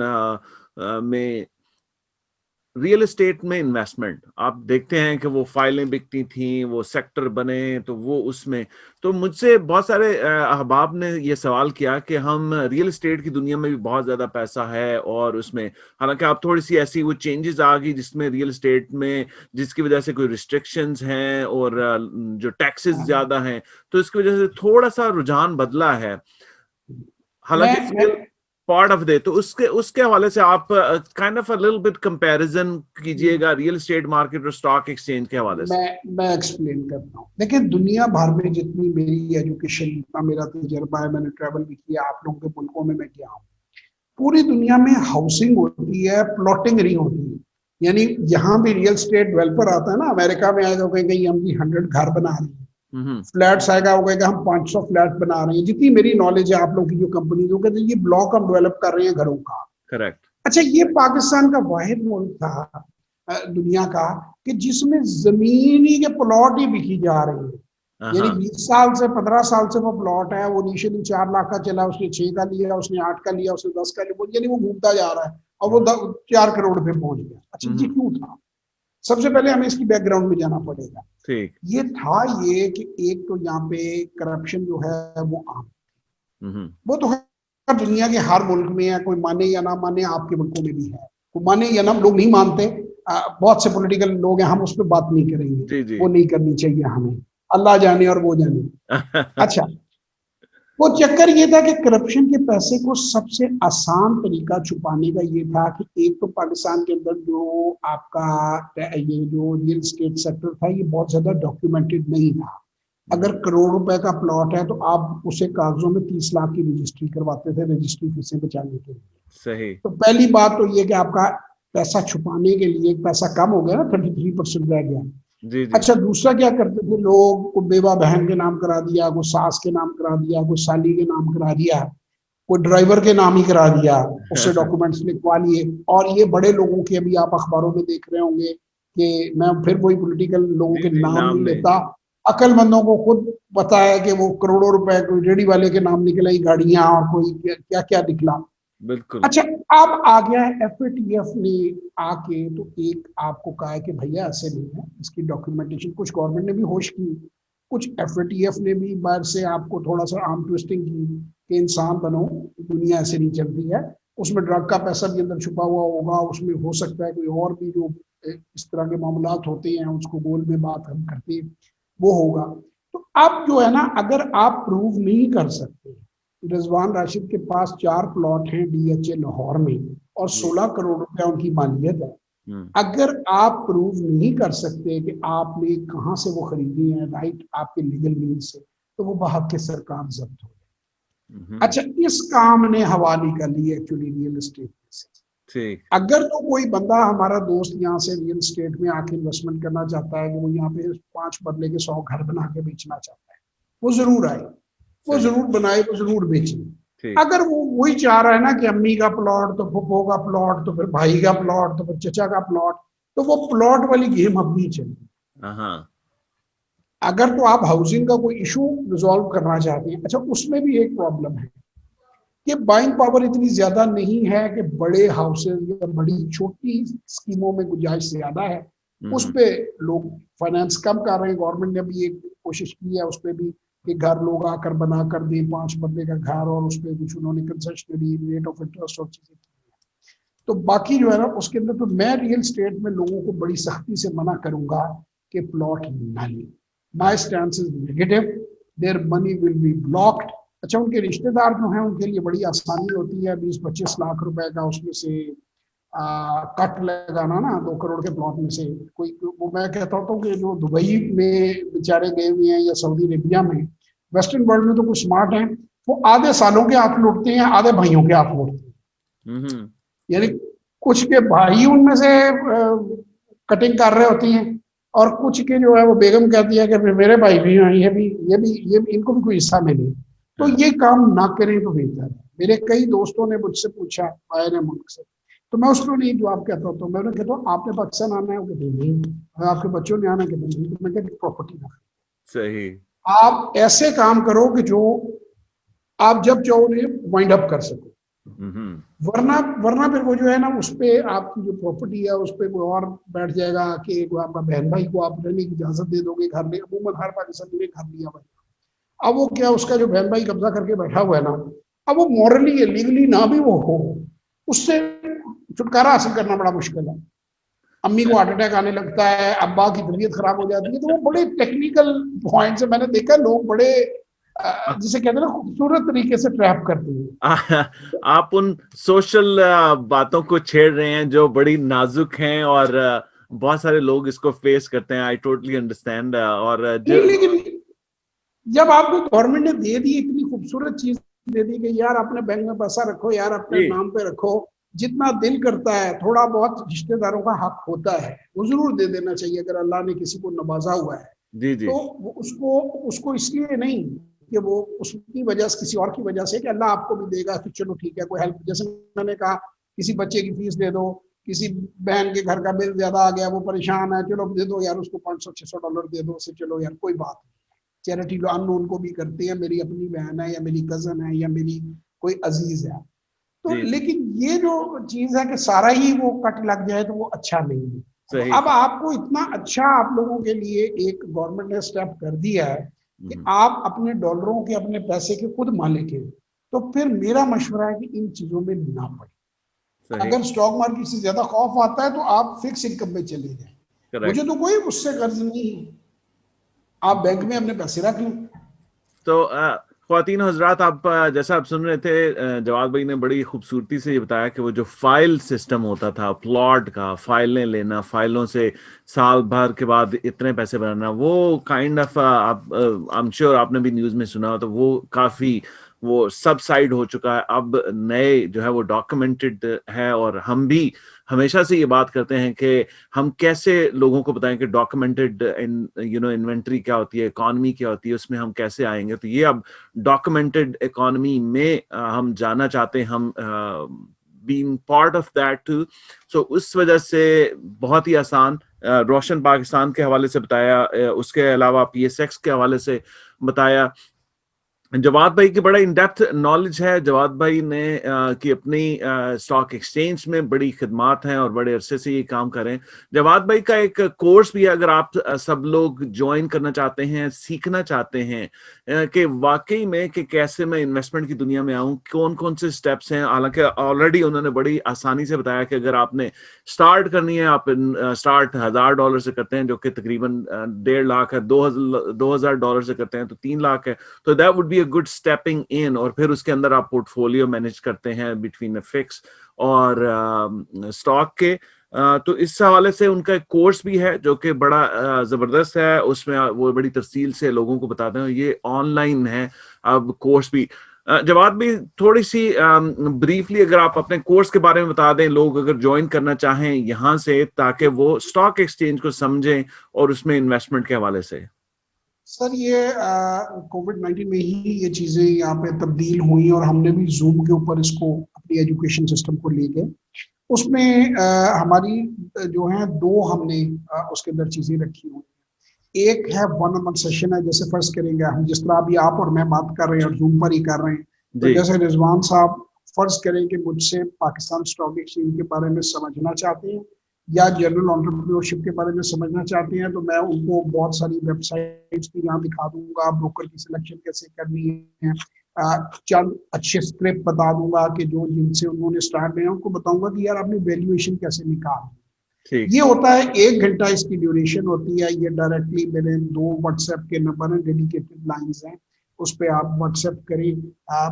A: में, रियल एस्टेट में इन्वेस्टमेंट आप देखते हैं कि वो फाइलें बिकती थी, वो सेक्टर बने, तो वो उसमें, तो मुझसे बहुत सारे अहबाब ने ये सवाल किया कि हम रियल एस्टेट की दुनिया में भी बहुत ज्यादा पैसा है और उसमें, हालांकि आप थोड़ी सी ऐसी वो चेंजेस आ गई जिसमें रियल एस्टेट में, जिसकी वजह से कोई रिस्ट्रिक्शंस हैं और जो टैक्सेस
B: हाँ।
A: ज्यादा हैं, तो इसकी वजह से थोड़ा सा रुझान बदला है, हालांकि
B: मैं
A: स्टिल पार्ट ऑफ दे, तो उसके उसके हवाले से आप kind of a little bit comparison कीजिएगा रियल एस्टेट मार्केट और स्टॉक एक्सचेंज के हवाले से।
B: मैं एक्सप्लेन करता हूँ। देखिए दुनिया भर में जितनी मेरी एजुकेशन, जितना मेरा तजर्बा है, मैंने ट्रैवल भी किया, आप लोगों के मुल्कों में मैं गया हूँ, पूरी दुनिया में हाउसिंग होती है, प्लॉटिंग नहीं होती है। यानी यहाँ भी रियल स्टेट डेवलपर आता है ना, अमेरिका में आएगा कहेंगे हम भी 100 घर बना रहे हैं,
A: हम्म।
B: फ्लैट्स आएगा वो कहेगा हम 500 फ्लैट बना रहे हैं। जितनी मेरी नॉलेज है आप लोग की जो कंपनी, जो कहते हैं ये ब्लॉक हम डेवलप कर रहे हैं घरों का।
A: करेक्ट।
B: अच्छा, ये पाकिस्तान का वाहिद मुल्क था दुनिया का कि जिसमें जमीनी के प्लॉट ही बिकी जा रही है। यानी
A: हाँ।
B: 20 साल से 15 साल से वो प्लॉट है, वो इनिशियली 4 लाख का चला, उसने 6 का लिया, उसने 8 का लिया, उसने 10 का लिया, यानी वो घूमता जा रहा है और वो 4 करोड़ पे पहुंच गया। अच्छा, ये
A: हम्म।
B: क्यों था? सबसे पहले हमें इसकी बैकग्राउंड में जाना पड़ेगा।
A: ठीक।
B: ये था ये कि एक तो यहाँ पे करप्शन जो है वो आम,
A: हम्म।
B: वो तो है दुनिया के हर मुल्क में है, कोई माने या ना माने, आपके मुल्कों में भी है। कोई माने या ना, लोग नहीं मानते, बहुत से पॉलिटिकल लोग हैं, हम उस पर बात नहीं करेंगे,
A: जी जी।
B: वो नहीं करनी चाहिए हमें, अल्लाह जाने और वो जाने। अच्छा, वो चक्कर ये था कि करप्शन के पैसे को सबसे आसान तरीका छुपाने का ये था कि एक तो पाकिस्तान के अंदर जो आपका ये जो रियल स्टेट सेक्टर था ये बहुत ज्यादा डॉक्यूमेंटेड नहीं था। अगर करोड़ रुपए का प्लॉट है तो आप उसे कागजों में 30 लाख की रजिस्ट्री करवाते थे, रजिस्ट्री फीसें बचाने के लिए।
A: सही।
B: तो पहली बात तो ये कि आपका पैसा छुपाने के लिए पैसा कम हो गया ना, 33% रह गया।
A: जी जी।
B: अच्छा, दूसरा क्या करते थे लोग, को बेवा बहन के नाम करा दिया, कोई सास के नाम करा दिया, कोई साली के नाम करा दिया, कोई ड्राइवर के नाम ही करा दिया, उससे डॉक्यूमेंट्स लिखवा लिए। और ये बड़े लोगों के, अभी आप अखबारों में देख रहे होंगे कि मैं फिर वही पॉलिटिकल लोगों
A: जी
B: के
A: जी,
B: नाम
A: नाम
B: नहीं
A: नहीं।
B: लेता, अक्लमंदों को खुद पता है कि वो करोड़ों रुपए कोई रेडी वाले के नाम निकलाई गाड़ियां और कोई क्या क्या निकला।
A: बिल्कुल।
B: अच्छा, अब आ गया है एफएटीएफ ने आके, तो एक आपको कहा है कि भैया ऐसे नहीं है, इसकी डॉक्यूमेंटेशन कुछ गवर्नमेंट ने भी होश की, कुछ एफएटीएफ ने भी बाहर से आपको थोड़ा सा आर्म ट्विस्टिंग की कि इंसान बनो, दुनिया ऐसे नहीं चलती है, उसमें ड्रग का पैसा भी अंदर छुपा हुआ होगा, उसमें हो सकता है कोई और भी जो इस तरह के मामलात होते हैं उसको गोल में बात हम करते हैं वो होगा। तो अब जो है ना, अगर आप प्रूव नहीं कर सकते, रिजवान राशिद के पास 4 प्लॉट हैं डीएचए लाहौर में और
A: जी।
B: 16 करोड़ रुपया उनकी मालियत है,
A: हम्म।
B: अगर आप प्रूव नहीं कर सकते कि आपने कहाँ से वो खरीदी है, राइट, आपके लीगल मीन्स से, तो वो बहक के सरकार जब्त हो जाए।
A: हम्म।
B: अच्छा, इस काम ने हवा निकाली एक्चुअली रियल एस्टेट से।
A: ठीक।
B: अगर तो कोई बंदा हमारा दोस्त यहाँ से रियल एस्टेट में आके इन्वेस्टमेंट करना चाहता है कि वो यहाँ पे 5 मरले के 100 घर बना के बेचना चाहता है, वो जरूर आए, वो
A: सही।
B: जरूर बनाए, वो जरूर बेचे।
A: ठीक।
B: अगर वो वही चाह रहा है ना कि अम्मी का प्लॉट तो फुफो का प्लॉट तो फिर भाई का प्लॉट तो फिर चचा का प्लॉट, तो वो प्लॉट वाली गेम अब नहीं चलेगी।
A: हाँ।
B: अगर तो आप हाउसिंग का कोई इशू रिजॉल्व करना चाहते हैं, अच्छा उसमें भी एक प्रॉब्लम है कि बाइंग पावर इतनी ज्यादा नहीं है कि बड़े हाउसेज या बड़ी छोटी स्कीमों में गुंजाइश ज्यादा है, उस पे लोग फाइनेंस कम कर रहे हैं। गवर्नमेंट ने भी एक कोशिश की है उस पर भी कि घर लोग आकर बना कर दें 5 मरले का घर, और उस पर कुछ उन्होंने कंसेशनरी रेट ऑफ इंटरेस्ट और चीजें की। तो बाकी जो है ना उसके अंदर तो मैं रियल स्टेट में लोगों को बड़ी सख्ती से मना करूंगा कि प्लॉट ना लें। My stand is negative, their money will be blocked. अच्छा, उनके रिश्तेदार जो हैं उनके लिए बड़ी आसानी होती है 20-25 लाख रुपए का उसमें से कट लगाना ना 2 करोड़ के प्लॉट में से। कोई वो मैं कहता हूँ कि जो दुबई में बेचारे गए हुए हैं या सऊदी अरेबिया में, वेस्टर्न वर्ल्ड में तो कुछ स्मार्ट हैं, वो आधे सालों के हाथ लुटते हैं, आधे भाइयों के हाथ लुटते हैं। यानी कुछ के भाई उनमें से कटिंग कर रहे होती हैं, और कुछ के जो है वो बेगम कहती है कि मेरे भाई भी हैं, ये भी इनको भी कोई हिस्सा मिले। तो ये काम ना करें तो बेहतर है। मेरे कई दोस्तों ने मुझसे पूछा बाहर मुल्क से, तो मैं उसको नहीं जवाब कहता हूँ। तो मैं उन्हें कहता हूँ आपने पाकिस्तान आना है, वो कहते नहीं, आपके बच्चों ने आना, कहते नहीं। तो मैं कहती प्रॉपर्टी ना,
A: सही।
B: आप ऐसे काम करो कि जो आप जब चाहो वाइंड अप कर सको। वरना वरना फिर वो जो है ना उस पर आपकी जो प्रॉपर्टी है उस पर कोई और बैठ जाएगा कि आपका बहन भाई को आप रहने की इजाजत दे दोगे घर में। अमूमन हर पाकिस्तानी ने घर लिया भाई, अब वो क्या उसका जो बहन भाई कब्जा करके बैठा हुआ है ना, अब वो मॉरली या लीगली ना भी वो हो, उससे छुटकारा हासिल करना बड़ा मुश्किल है। अम्मी को हार्ट अटैक आने लगता है, अब्बा की तबीयत खराब हो जाती है, तो वो बड़े टेक्निकल पॉइंट से मैंने देखा लोग बड़े जिसे कहते हैं ना खूबसूरत तरीके से ट्रैप करते हैं।
A: आप उन सोशल बातों को छेड़ रहे हैं जो बड़ी नाजुक हैं और बहुत सारे लोग इसको फेस करते हैं। I totally understand. और
B: लेकिन जब आपको गवर्नमेंट ने दे दी इतनी खूबसूरत चीज दे दी कि यार अपने बैंक में पैसा रखो, यार अपने नाम पे रखो, जितना दिल करता है, थोड़ा बहुत रिश्तेदारों का हक होता है वो जरूर दे देना चाहिए अगर अल्लाह ने किसी को नवाजा हुआ है।
A: जी जी।
B: तो उसको उसको इसलिए नहीं कि वो उसकी वजह से, किसी और की वजह से कि अल्लाह आपको भी देगा तो चलो ठीक है, कोई हेल्प, जैसे मैंने कहा किसी बच्चे की फीस दे दो, किसी बहन के घर का बिल ज्यादा आ गया वो परेशान है, चलो दे दो यार उसको $500-600 दे दो, उससे चलो यार कोई बात नहीं। चैरिटी अननोन को भी करते हैं, मेरी अपनी बहन है या मेरी कजन है या मेरी कोई अजीज है। तो लेकिन ये जो चीज है कि सारा ही वो कट लग जाए तो वो अच्छा नहीं है। तो अब आपको इतना अच्छा आप लोगों के लिए एक गवर्नमेंट ने स्टेप कर दिया है कि आप अपने डॉलरों के, अपने पैसे के खुद मालिक हैं, तो फिर मेरा मशवरा है कि इन चीजों में ना पड़े। अगर स्टॉक मार्केट से ज्यादा खौफ आता है तो आप फिक्स इनकम में चले जाए। मुझे तो कोई उससे कर्ज नहीं है, आप बैंक में अपने पैसे रख लें।
A: तो ख्वातीन हजरात, आप जैसा आप सुन रहे थे, जवाद भाई ने बड़ी खूबसूरती से ये बताया कि वो जो फाइल सिस्टम होता था प्लॉट का, फाइलें लेना, फाइलों से साल भर के बाद इतने पैसे बनाना, वो काइंड ऑफ आप आई एम श्योर आपने भी न्यूज़ में सुना हो, तो वो काफ़ी वो सबसाइड हो चुका है। अब नए जो है वो डॉक्यूमेंटेड है, और हम भी हमेशा से ये बात करते हैं कि हम कैसे लोगों को बताएं कि डॉक्यूमेंटेड इन्वेंट्री क्या होती है, इकोनॉमी क्या होती है, उसमें हम कैसे आएंगे। तो ये अब डॉक्यूमेंटेड इकोनॉमी में हम जाना चाहते हैं, हम being part of that too. So उस वजह से बहुत ही आसान, रोशन पाकिस्तान के हवाले से बताया, उसके अलावा PSX के हवाले से बताया। जवाद भाई की बड़ा इन डेप्थ नॉलेज है। जवाद भाई ने की अपनी स्टॉक एक्सचेंज में बड़ी खिदमात हैं और बड़े अरसे से ये काम कर रहे हैं। जवाद भाई का एक कोर्स भी है, अगर आप सब लोग ज्वाइन करना चाहते हैं, सीखना चाहते हैं कि वाकई में कि कैसे मैं इन्वेस्टमेंट की दुनिया में आऊं, कौन कौन से स्टेप्स हैं। हालांकि ऑलरेडी उन्होंने बड़ी आसानी से बताया कि अगर आपने स्टार्ट करनी है, आप स्टार्ट $1000 से करते हैं, जो कि तकरीबन 1.5 लाख है, $2000 से करते हैं तो 3 लाख है, तो that would be good stepping इन। और फिर उसके अंदर आप पोर्टफोलियो मैनेज करते हैं बिटवीन फिक्स और स्टॉक के। तो इस हवाले से उनका एक कोर्स भी है जो कि बड़ा जबरदस्त है, उसमें वो बड़ी तफसील से लोगों को बताते हैं। ये ऑनलाइन है अब कोर्स भी। जवाब भी थोड़ी सी ब्रीफली अगर आप अपने कोर्स के बारे में बता दें, लोग अगर ज्वाइन करना चाहें यहाँ से, ताकि वो स्टॉक एक्सचेंज को समझें और उसमें इन्वेस्टमेंट के हवाले से।
B: सर ये कोविड-19 में ही ये चीजें यहाँ पे तब्दील हुई और हमने भी जूम के ऊपर इसको अपनी एजुकेशन सिस्टम को ले गए। उसमें हमारी जो है 2 हमने उसके अंदर चीजें रखी हुई। एक है 1-on-1 सेशन है, जैसे फर्ज करेंगे हम जिस तरह अभी आप और मैं बात कर रहे हैं और जूम पर ही कर रहे हैं। तो जैसे रिजवान साहब फर्ज करें कि मुझसे पाकिस्तान स्टॉक एक्सचेंज के बारे में समझना चाहते हैं या जनरल एंटरप्रेन्योरशिप के बारे में समझना चाहते हैं, तो मैं उनको बहुत सारी वेबसाइट्स भी यहाँ दिखा दूंगा, ब्रोकर की सिलेक्शन कैसे करनी है, चंद अच्छे स्क्रिप्ट बता दूंगा कि जो जिनसे उन्होंने स्टार्ट किया उनको बताऊंगा कि यार आपने वैल्यूएशन कैसे निकाल।
A: ठीक।
B: ये होता है 1 घंटा इसकी ड्यूरेशन होती है। ये डायरेक्टली मेरे 2 व्हाट्सएप के नंबर हैं, डेडिकेटेड लाइंस हैं, उस पर आप व्हाट्सएप करें।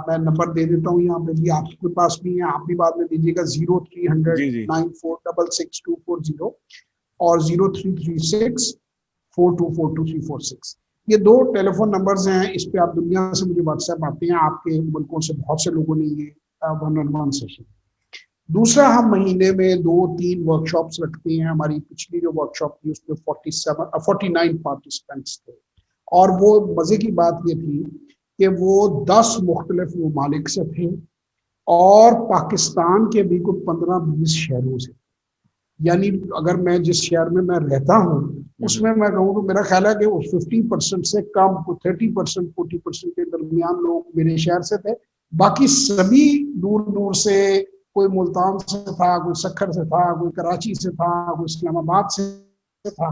B: मैं नंबर दे देता हूँ यहाँ पे भी, आपके पास भी है, आप भी बाद में दीजिएगा। 0300
A: जी जी
B: 9466 240 और 0336 4242 346। ये 2 टेलीफोन नंबर्स हैं, इस पे आप दुनिया से मुझे व्हाट्सएप आते हैं, आपके मुल्कों से बहुत से लोगों ने ये 1-on-1 सेशन। दूसरा, हम महीने में 2-3 वर्कशॉप्स रखते हैं। हमारी पिछली जो वर्कशॉप थी उसमें 49 पार्टिसिपेंट्स थे, और वो मजे की बात ये थी कि वो 10 मुख्तलिफ ममालिक से थे और पाकिस्तान के भी कुछ 15-20 शहरों से। यानी अगर मैं जिस शहर में मैं रहता हूँ उसमें मैं कहूँ तो मेरा ख्याल है कि वो 50% से कम, 30% 40% के दरमियान लोग मेरे शहर से थे। बाकी सभी दूर दूर से, कोई मुल्तान से था, कोई सक्खर से था, कोई कराची से था, कोई इस्लामाबाद से था,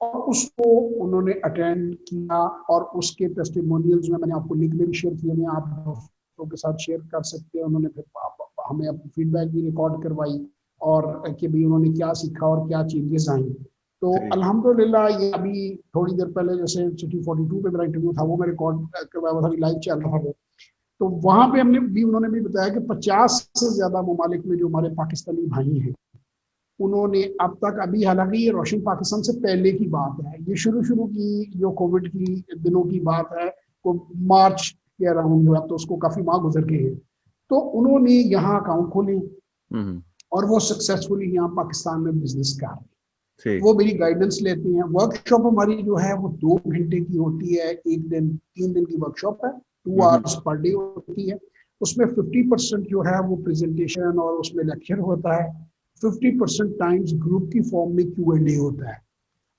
B: और उसको उन्होंने अटेंड किया। और उसके टेस्टिमोनियल्स में मैंने आपको लिंक में भी शेयर किए हैं, आप दोस्तों के साथ शेयर कर सकते हैं। उन्होंने फिर हमें अपनी फीडबैक भी रिकॉर्ड करवाई और कि भाई उन्होंने क्या सीखा और क्या चेंजेस आई। तो
A: ठीक।
B: अल्हम्दुलिल्लाह, ये अभी थोड़ी देर पहले जैसे सिटी 42 पे मेरा इंटरव्यू था, वो मैं रिकॉर्ड करवाया था, लाइव चल रहा था। तो वहां पे हमने भी, उन्होंने भी बताया कि 50 से ज्यादा ममालिक में जो हमारे पाकिस्तानी भाई हैं उन्होंने अब तक, अभी हालांकि ये रोशन पाकिस्तान से पहले की बात है, ये शुरू शुरू की जो कोविड की दिनों की बात है, को मार्च के अराउंड हुआ, तो उसको काफी माह गुजर के है। तो उन्होंने यहाँ अकाउंट खोले और वो सक्सेसफुली यहाँ पाकिस्तान में बिजनेस कर रहे हैं।
A: ठीक।
B: वो मेरी गाइडेंस लेते हैं। वर्कशॉप हमारी जो है वो 2 घंटे की होती है, एक दिन 3 दिन की वर्कशॉप है, 2 आवर्स पर डे होती है। उसमें 50% जो है वो प्रेजेंटेशन और उसमें लेक्चर होता है, 50% टाइम्स ग्रुप की फॉर्म में Q&A होता है।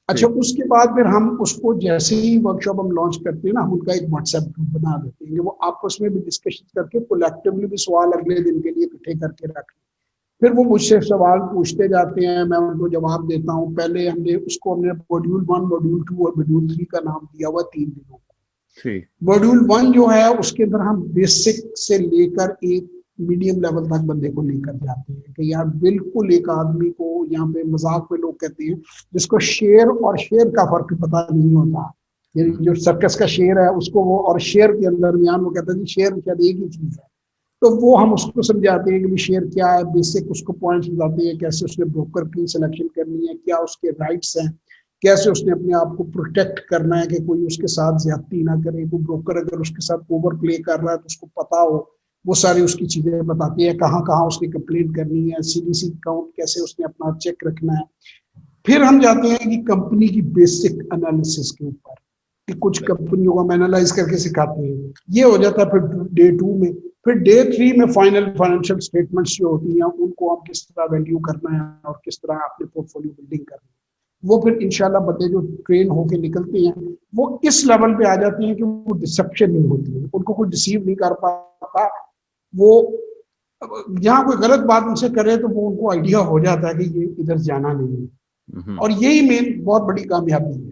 B: अच्छा,
A: ठीक।
B: उसके बाद फिर हम उसको, जैसे ही वर्कशॉप हम लॉन्च करते हैं ना, हम उनका एक व्हाट्सएप ग्रुप बना देते हैं, वो आपस में भी डिस्कशन करके कोलेक्टिवली भी सवाल अगले दिन के लिए इकट्ठे करके रख। फिर वो मुझसे सवाल पूछते जाते हैं, मैं उनको जवाब देता हूँ। पहले हमने मॉड्यूल 1, मॉड्यूल 2 और मॉड्यूल 3 का नाम दिया हुआ 3 दिनों का।
A: ठीक।
B: मॉड्यूल 1 जो है उसके अंदर हम बेसिक से लेकर एक मीडियम लेवल तक बंदे को लेकर जाते हैं कि यार बिल्कुल एक आदमी को, यहाँ पे मजाक में लोग कहते हैं जिसको शेर और शेर का फर्क पता नहीं होता, यानी जो सर्कस का शेर है उसको वो, और शेर के अंदर वो कहता है शेर शायद एक ही चीज है। तो वो हम उसको समझाते हैं कि शेयर क्या है, बेसिक उसको पॉइंट्स बताते हैं, कैसे उसने ब्रोकर की सिलेक्शन करनी है, क्या उसके राइट्स हैं, कैसे उसने अपने आप को प्रोटेक्ट करना है कि कोई उसके साथ ज्यादती ना करे, कोई ब्रोकर अगर उसके साथ ओवर प्ले कर रहा है तो उसको पता हो। वो सारी उसकी चीजें बताती है, कहाँ कहाँ उसने कंप्लेन करनी है, CDC अकाउंट कैसे उसने अपना चेक रखना है। फिर हम जाते हैं कि कंपनी की बेसिक एनालिसिस के ऊपर, कि कुछ कंपनियों को हम एनालाइज करके सिखाते हैं। ये हो जाता है फिर डे 2 में। फिर डे 3 में फाइनल फाइनेंशियल स्टेटमेंट्स जो होती हैं उनको हम किस तरह वैल्यू करना है और किस तरह अपने पोर्टफोलियो बिल्डिंग करना है। वो फिर इंशाल्लाह बंदे जो ट्रेन होके निकलते हैं वो इस लेवल पे आ जाते हैं कि वो डिसेप्शन नहीं होती है, उनको कोई डिसीव नहीं कर पाता। वो यहाँ कोई गलत बात उनसे करे तो वो उनको आइडिया हो जाता है कि ये इधर जाना नहीं है। और यही मेन बहुत बड़ी कामयाबी है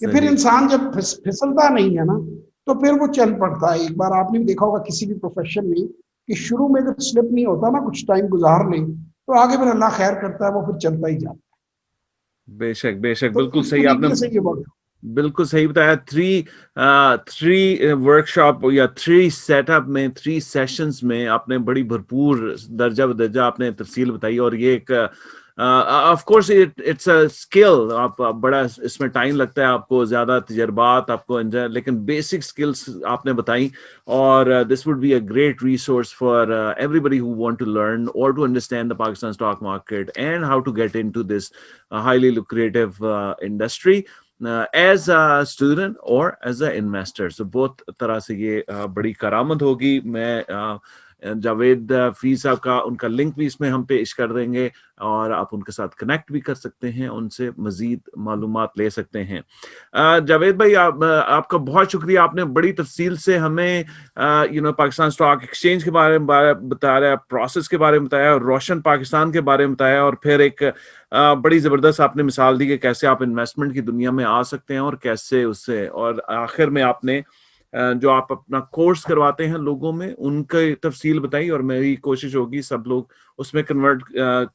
B: कि फिर
A: सही।
B: इंसान जब फिसलता नहीं है ना, तो फिर वो चल पड़ता है। एक बार आपने भी देखा होगा किसी भी प्रोफेशन में कि शुरू में अगर स्लिप नहीं होता ना, कुछ टाइम गुजार ले, तो आगे फिर अल्लाह खैर करता है, वो फिर चलता ही जाता
A: बेशक बेशक,
B: है। तो
A: बिल्कुल
B: इस
A: सही आपने,
B: तरीके से ये वर्क।
A: बिल्कुल सही बताया। थ्री वर्कशॉप या 3 सेटअप में, 3 सेशंस में आपने बड़ी भरपूर दर्जा बदर्जा आपने तफसील बताई। और ये एक of course it's a skill, आप बड़ा इसमें टाइम लगता है, आपको ज्यादा तजर्बात आपको अंजाम, लेकिन बेसिक स्किल्स आपने बताई। और this would be a great resource for everybody who want to learn or to understand the Pakistan stock market and how to get into this highly lucrative industry as a student or as an investor. So बहुत तरह से ये बड़ी करामत होगी। मैं जावेद फी साहब का, उनका लिंक भी इसमें हम पेश कर देंगे और आप उनके साथ कनेक्ट भी कर सकते हैं, उनसे मजीद मालूमात ले सकते हैं। जावेद भाई, आपका बहुत शुक्रिया, आपने बड़ी तफसील से हमें पाकिस्तान स्टॉक एक्सचेंज के बारे में बताया, प्रोसेस के बारे में बताया, रोशन पाकिस्तान के बारे में बताया, और फिर एक बड़ी जबरदस्त आपने मिसाल दी कि कैसे आप इन्वेस्टमेंट की दुनिया में आ सकते हैं और कैसे उससे, और आखिर में आपने जो आप अपना कोर्स करवाते हैं लोगों में, उनके तफसील बताइए, और मेरी कोशिश होगी सब लोग उसमें कन्वर्ट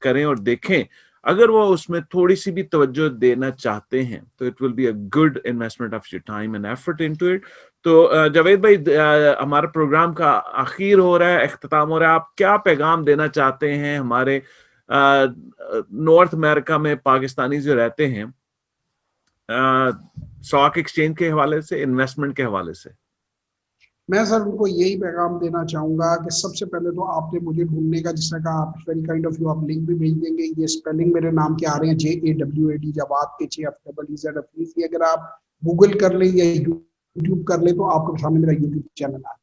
A: करें और देखें। अगर वो उसमें थोड़ी सी भी तवज्जो देना चाहते हैं तो it will be a good investment of your time and effort into it. तो जावेद भाई, हमारा प्रोग्राम का आखिर हो रहा है, इख्तिताम हो रहा है, आप क्या पैगाम देना चाहते हैं हमारे नॉर्थ अमेरिका में पाकिस्तानी जो रहते हैं, स्टॉक एक्सचेंज के हवाले से, इन्वेस्टमेंट के हवाले से?
B: मैं सर उनको यही पैगाम देना चाहूंगा कि सबसे पहले तो आपने मुझे ढूंढने का, जिसने कहा आप वेरी काइंड ऑफ यू, आप लिंक भी भेज देंगे। ये स्पेलिंग मेरे नाम के आ रहे हैं, JAWAD, जवाद, HAFEZ। अगर आप गूगल कर ले या यूट्यूब कर ले तो आपके सामने मेरा यूट्यूब चैनल आ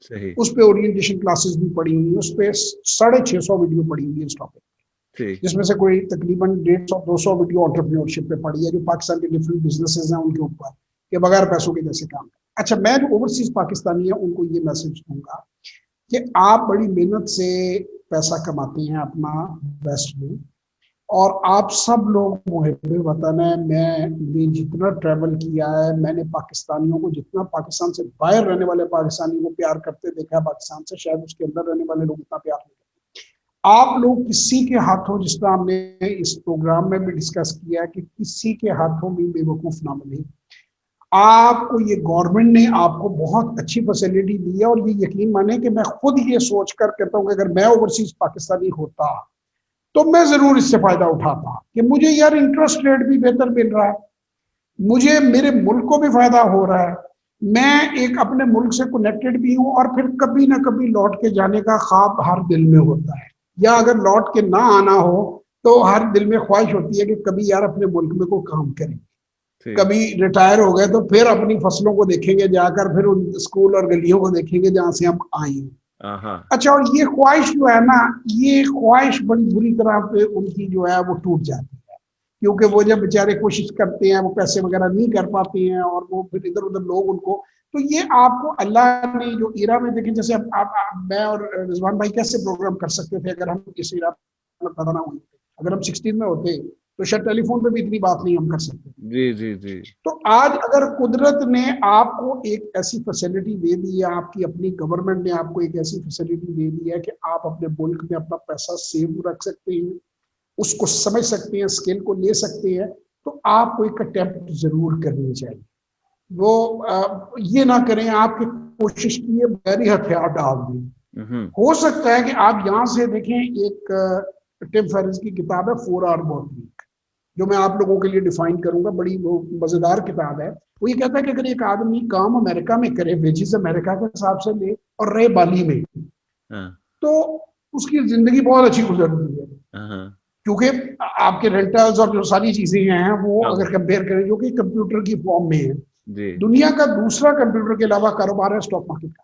A: सही।
B: उस पर ओरिएंटेशन क्लासेस भी पड़ी हुई है, उस पर 650 वीडियो पड़ी हुई है इस टॉपिक,
A: ठीक।
B: जिसमें से कोई तकरीबन 150-200 वीडियो एंटरप्रेन्योरशिप पे पड़ी है, जो पाकिस्तान के डिफरेंट बिजनेसेस हैं उनके ऊपर कि बगैर पैसों के कैसे काम करें। अच्छा, मैं जो ओवरसीज पाकिस्तानी है उनको ये मैसेज दूंगा कि आप बड़ी मेहनत से पैसा कमाते हैं अपना वेस्ट में, और आप सब लोग मुहिब्बे वतन है। मैंने जितना ट्रैवल किया है, मैंने पाकिस्तानियों को, जितना पाकिस्तान से बाहर रहने वाले पाकिस्तानियों को प्यार करते देखा है पाकिस्तान से, शायद उसके अंदर रहने वाले लोग इतना प्यार नहीं करते। आप लोग किसी के हाथों, जिस तरह हमने इस प्रोग्राम में भी डिस्कस किया कि किसी के हाथों में बेवकूफ ना बने। आपको ये गवर्नमेंट ने आपको बहुत अच्छी फैसिलिटी दी है, और ये यकीन माने कि मैं खुद ये सोच कर कहता हूँ कि अगर मैं ओवरसीज पाकिस्तानी होता तो मैं जरूर इससे फायदा उठाता कि मुझे यार इंटरेस्ट रेट भी बेहतर मिल रहा है, मुझे मेरे मुल्क को भी फायदा हो रहा है, मैं एक अपने मुल्क से कनेक्टेड भी हूँ, और फिर कभी ना कभी लौट के जाने का ख्वाब हर दिल में होता है, या अगर लौट के ना आना हो तो हर दिल में ख्वाहिश होती है कि कभी यार अपने मुल्क में कोई काम करें। कभी रिटायर हो गए तो फिर अपनी फसलों को देखेंगे जाकर, फिर उन स्कूल और गलियों को देखेंगे जहां से हम आए हैं। अच्छा, और ये ख्वाहिश जो है ना, ये ख्वाहिश बड़ी बुरी तरह पे उनकी जो है वो टूट जाती है, क्योंकि वो जब बेचारे कोशिश करते हैं, वो पैसे वगैरह नहीं कर पाते हैं, और वो फिर इधर उधर लोग उनको, तो ये आपको अल्लाह ने जो इरा में, देखें जैसे मैं और रिजवान भाई कैसे प्रोग्राम कर सकते थे अगर हम इस इरा में पैदा ना हुए, अगर हम 16 में होते तो शायद टेलीफोन पे भी इतनी बात नहीं हम कर सकते।
A: जी जी जी।
B: तो आज अगर कुदरत ने आपको एक ऐसी फैसिलिटी दे दी है, आपकी अपनी गवर्नमेंट ने आपको एक ऐसी फैसिलिटी दे दी है कि आप अपने मुल्क में अपना पैसा सेव रख सकते हैं, उसको समझ सकते हैं, स्किल को ले सकते हैं, तो आपको एक अटेम्प्ट जरूर करनी चाहिए। वो ये ना करें आपकी कोशिश की है बगैर हथियार डाल दी। हो सकता है कि आप यहाँ से देखें, एक टिम फेरिस की किताब है 4 आवर वर्क वीक, जो मैं आप लोगों के लिए डिफाइन करूंगा, बड़ी वो मजेदार किताब है। वो ये कहता है कि अगर एक आदमी काम अमेरिका में करे, वेजेस अमेरिका के हिसाब से ले, और रहे बाली में, तो उसकी जिंदगी बहुत अच्छी गुजर रही है, क्योंकि आपके रेंटल्स और जो सारी चीजें हैं वो अगर कंपेयर करें, जो कि कंप्यूटर की फॉर्म में है। दुनिया का दूसरा कंप्यूटर के अलावा कारोबार है स्टॉक मार्केट का,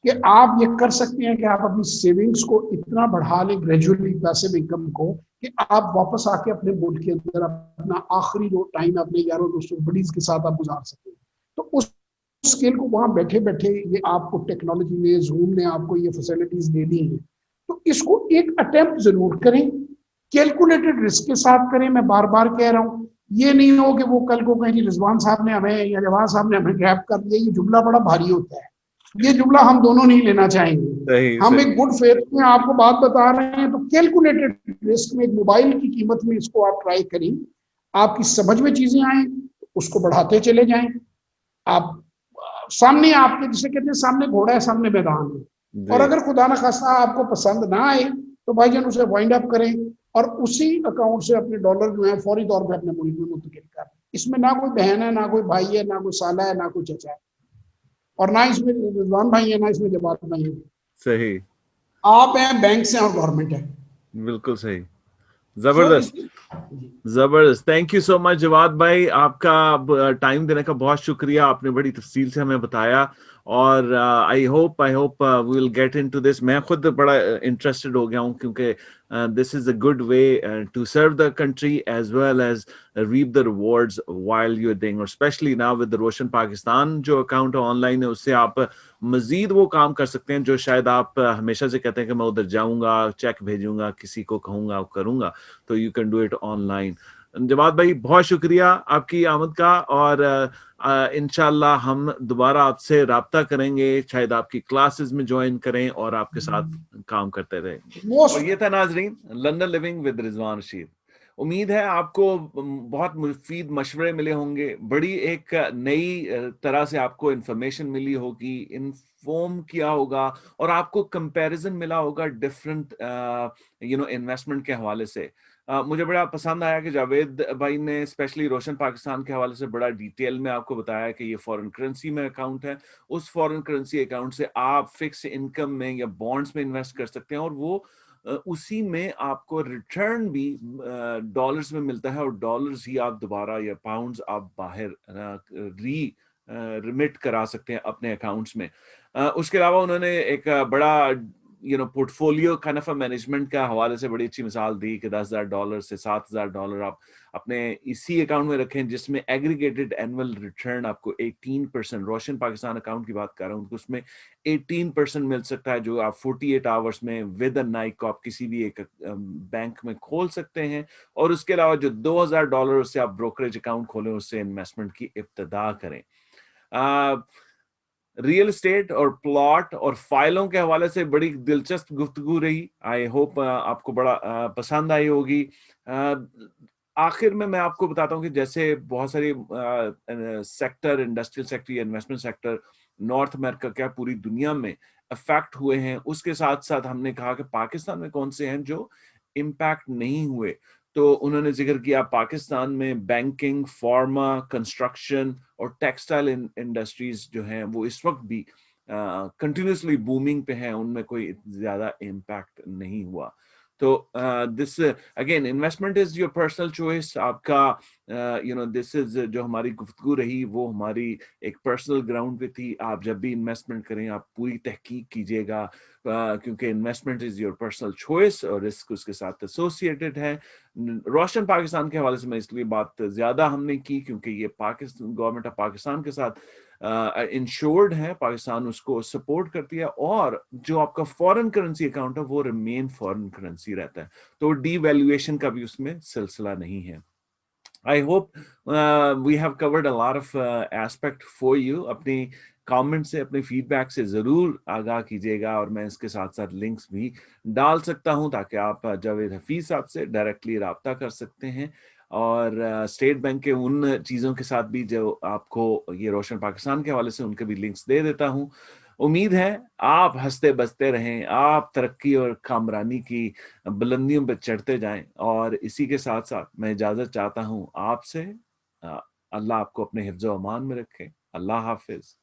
B: कि आप ये कर सकते हैं कि आप अपनी सेविंग्स को इतना बढ़ा लें, ग्रेजुअली पैसिव इनकम को, कि आप वापस आके अपने मुल्क के अंदर अपना आखिरी जो टाइम अपने यारों दोस्तों बडीज के साथ आप गुजार सकते हैं। तो उस स्किल को वहां बैठे बैठे ये आपको टेक्नोलॉजी ने, जूम ने आपको ये फैसिलिटीज दे दी है, तो इसको एक अटेम्प्ट जरूर करें, कैलकुलेटेड रिस्क के साथ करें। मैं बार बार कह रहा हूँ, ये नहीं हो कि वो कल को कहें कि रिजवान साहब ने हमें या जवान साहब ने हमें ग्रैब कर दिया। ये जुमला बड़ा भारी होता है, ये जुमला हम दोनों नहीं लेना चाहेंगे। हम एक गुड फेथ में आपको बात बता रहे हैं, तो कैलकुलेटेड रिस्क में एक मोबाइल की कीमत में इसको आप ट्राई करें, आपकी समझ में चीजें आए, उसको बढ़ाते चले जाएं। आप सामने, आपके जिसे कहते हैं सामने घोड़ा है, सामने मैदान है, और अगर खुदा न खास्ता आपको पसंद ना आए तो भाईजान उसे वाइंड अप करें, और उसी अकाउंट से अपने डॉलर जो है फौरी तौर पर अपने मुल्क में मुंतकिल करें। इसमें ना कोई बहन है, ना कोई भाई है, ना कोई साला है, ना कोई चचा है, और ना इसमें रिजवान भाई है, ना इसमें जवाब भाई है।
A: सही।
B: आप हैं, बैंक से, और गवर्नमेंट है।
A: बिल्कुल सही। जबरदस्त, जबरदस्त। Thank you so much Jawad भाई, आपका टाइम देने का बहुत शुक्रिया। आपने बड़ी तफसील से हमें बताया, और I hope we will get into this. मैं खुद बड़ा इंटरेस्टेड हो गया हूँ, क्योंकि this is a good way to serve the country as well as reap the rewards while you're doing, or especially now with the रोशन पाकिस्तान जो account online है, उससे आप मजीद वो काम कर सकते हैं जो शायद आप हमेशा से कहते हैं कि मैं उधर जाऊंगा, चेक भेजूंगा, किसी को कहूंगा, करूंगा, तो you can do it online. Jawad भाई बहुत शुक्रिया आपकी आमद का, और इंशाल्लाह हम दोबारा आपसे राब्ता करेंगे, शायद आपकी क्लासेस में ज्वाइन करें और आपके साथ काम करते रहेंगे। और ये था नाजरीन London living with Rizwan Rashid. उम्मीद है आपको बहुत मुफीद मशवरे मिले होंगे, बड़ी एक नई तरह से आपको इंफॉर्मेशन मिली होगी, इन्फॉर्म किया होगा, और आपको कंपैरिजन मिला होगा डिफरेंट इन्वेस्टमेंट के हवाले से। मुझे बड़ा पसंद आया कि जावेद भाई ने स्पेशली रोशन पाकिस्तान के हवाले से बड़ा डिटेल में आपको बताया कि ये फॉरेन करेंसी में अकाउंट है, उस फॉरेन करेंसी अकाउंट से आप फिक्स इनकम में या बॉन्ड्स में इन्वेस्ट कर सकते हैं, और वो उसी में आपको रिटर्न भी डॉलर्स में मिलता है, और डॉलर्स ही आप दोबारा या पाउंड्स आप बाहर रिमिट करा सकते हैं अपने अकाउंट्स में। उसके अलावा उन्होंने एक बड़ा पोर्टफोलियो काइंड ऑफ मैनेजमेंट का हवाले से बड़ी अच्छी मिसाल दी कि $10,000 से $7,000 आप अपने इसी अकाउंट में रखें, जिसमें एग्रीगेटेड एनुअल रिटर्न आपको 18%, रोशन पाकिस्तान अकाउंट की बात कर रहा हूँ, तो उसमें 18% मिल सकता है, जो आप 48 आवर्स में विद अ नाइट को आप किसी भी एक बैंक में खोल सकते हैं। और उसके अलावा जो $2,000 उससे आप ब्रोकरेज अकाउंट खोलें, उससे इन्वेस्टमेंट की इब्तिदा करें। रियल एस्टेट और प्लॉट और फाइलों के हवाले से बड़ी दिलचस्प गुफ्तगू रही। आई होप आपको बड़ा पसंद आई होगी। आखिर में मैं आपको बताता हूँ कि जैसे बहुत सारी सेक्टर, इंडस्ट्रियल सेक्टर या इन्वेस्टमेंट सेक्टर नॉर्थ अमेरिका क्या पूरी दुनिया में अफेक्ट हुए हैं, उसके साथ साथ हमने कहा कि पाकिस्तान में कौन से हैं जो इम्पैक्ट नहीं हुए। तो उन्होंने जिक्र किया पाकिस्तान में बैंकिंग, फार्मा, कंस्ट्रक्शन और टेक्सटाइल इंडस्ट्रीज जो हैं वो इस वक्त भी कंटिन्यूसली बूमिंग पे हैं, उनमें कोई ज्यादा इम्पैक्ट नहीं हुआ। तो this again investment is your personal choice. आपका दिस इज जो हमारी गुफ्तगू रही वो हमारी एक पर्सनल ग्राउंड पे थी। आप जब भी इन्वेस्टमेंट करें आप पूरी तहकीक कीजिएगा, क्योंकि investment is your personal choice और रिस्क उसके साथ एसोसिएटेड है। रोशन पाकिस्तान के हवाले से मैं इसलिए बात ज्यादा हमने की क्योंकि ये पाकिस्तान, गवर्नमेंट ऑफ पाकिस्तान के साथ इंश्योर्ड है, पाकिस्तान उसको सपोर्ट करती है, और जो आपका फॉरेन करेंसी अकाउंट है वो रिमेन फॉरेन करेंसी रहता है, तो डीवैल्यूएशन का भी उसमें सिलसिला नहीं है। I hope we have covered a lot of aspect for you. अपनी कमेंट से, अपने फीडबैक से जरूर आगाह कीजिएगा, और मैं इसके साथ साथ लिंक्स भी डाल सकता हूं ताकि आप जावेद हफीज साहब से डायरेक्टली राब्ता कर सकते हैं, और स्टेट बैंक के उन चीज़ों के साथ भी जो आपको ये रोशन पाकिस्तान के हवाले से उनके भी लिंक्स दे देता हूं। उम्मीद है आप हंसते बसते रहें, आप तरक्की और कामरानी की बुलंदियों पर चढ़ते जाएं, और इसी के साथ साथ मैं इजाजत चाहता हूं आपसे। अल्लाह आपको अपने हिफ्ज़-ओ-अमान में रखे। अल्लाह हाफिज।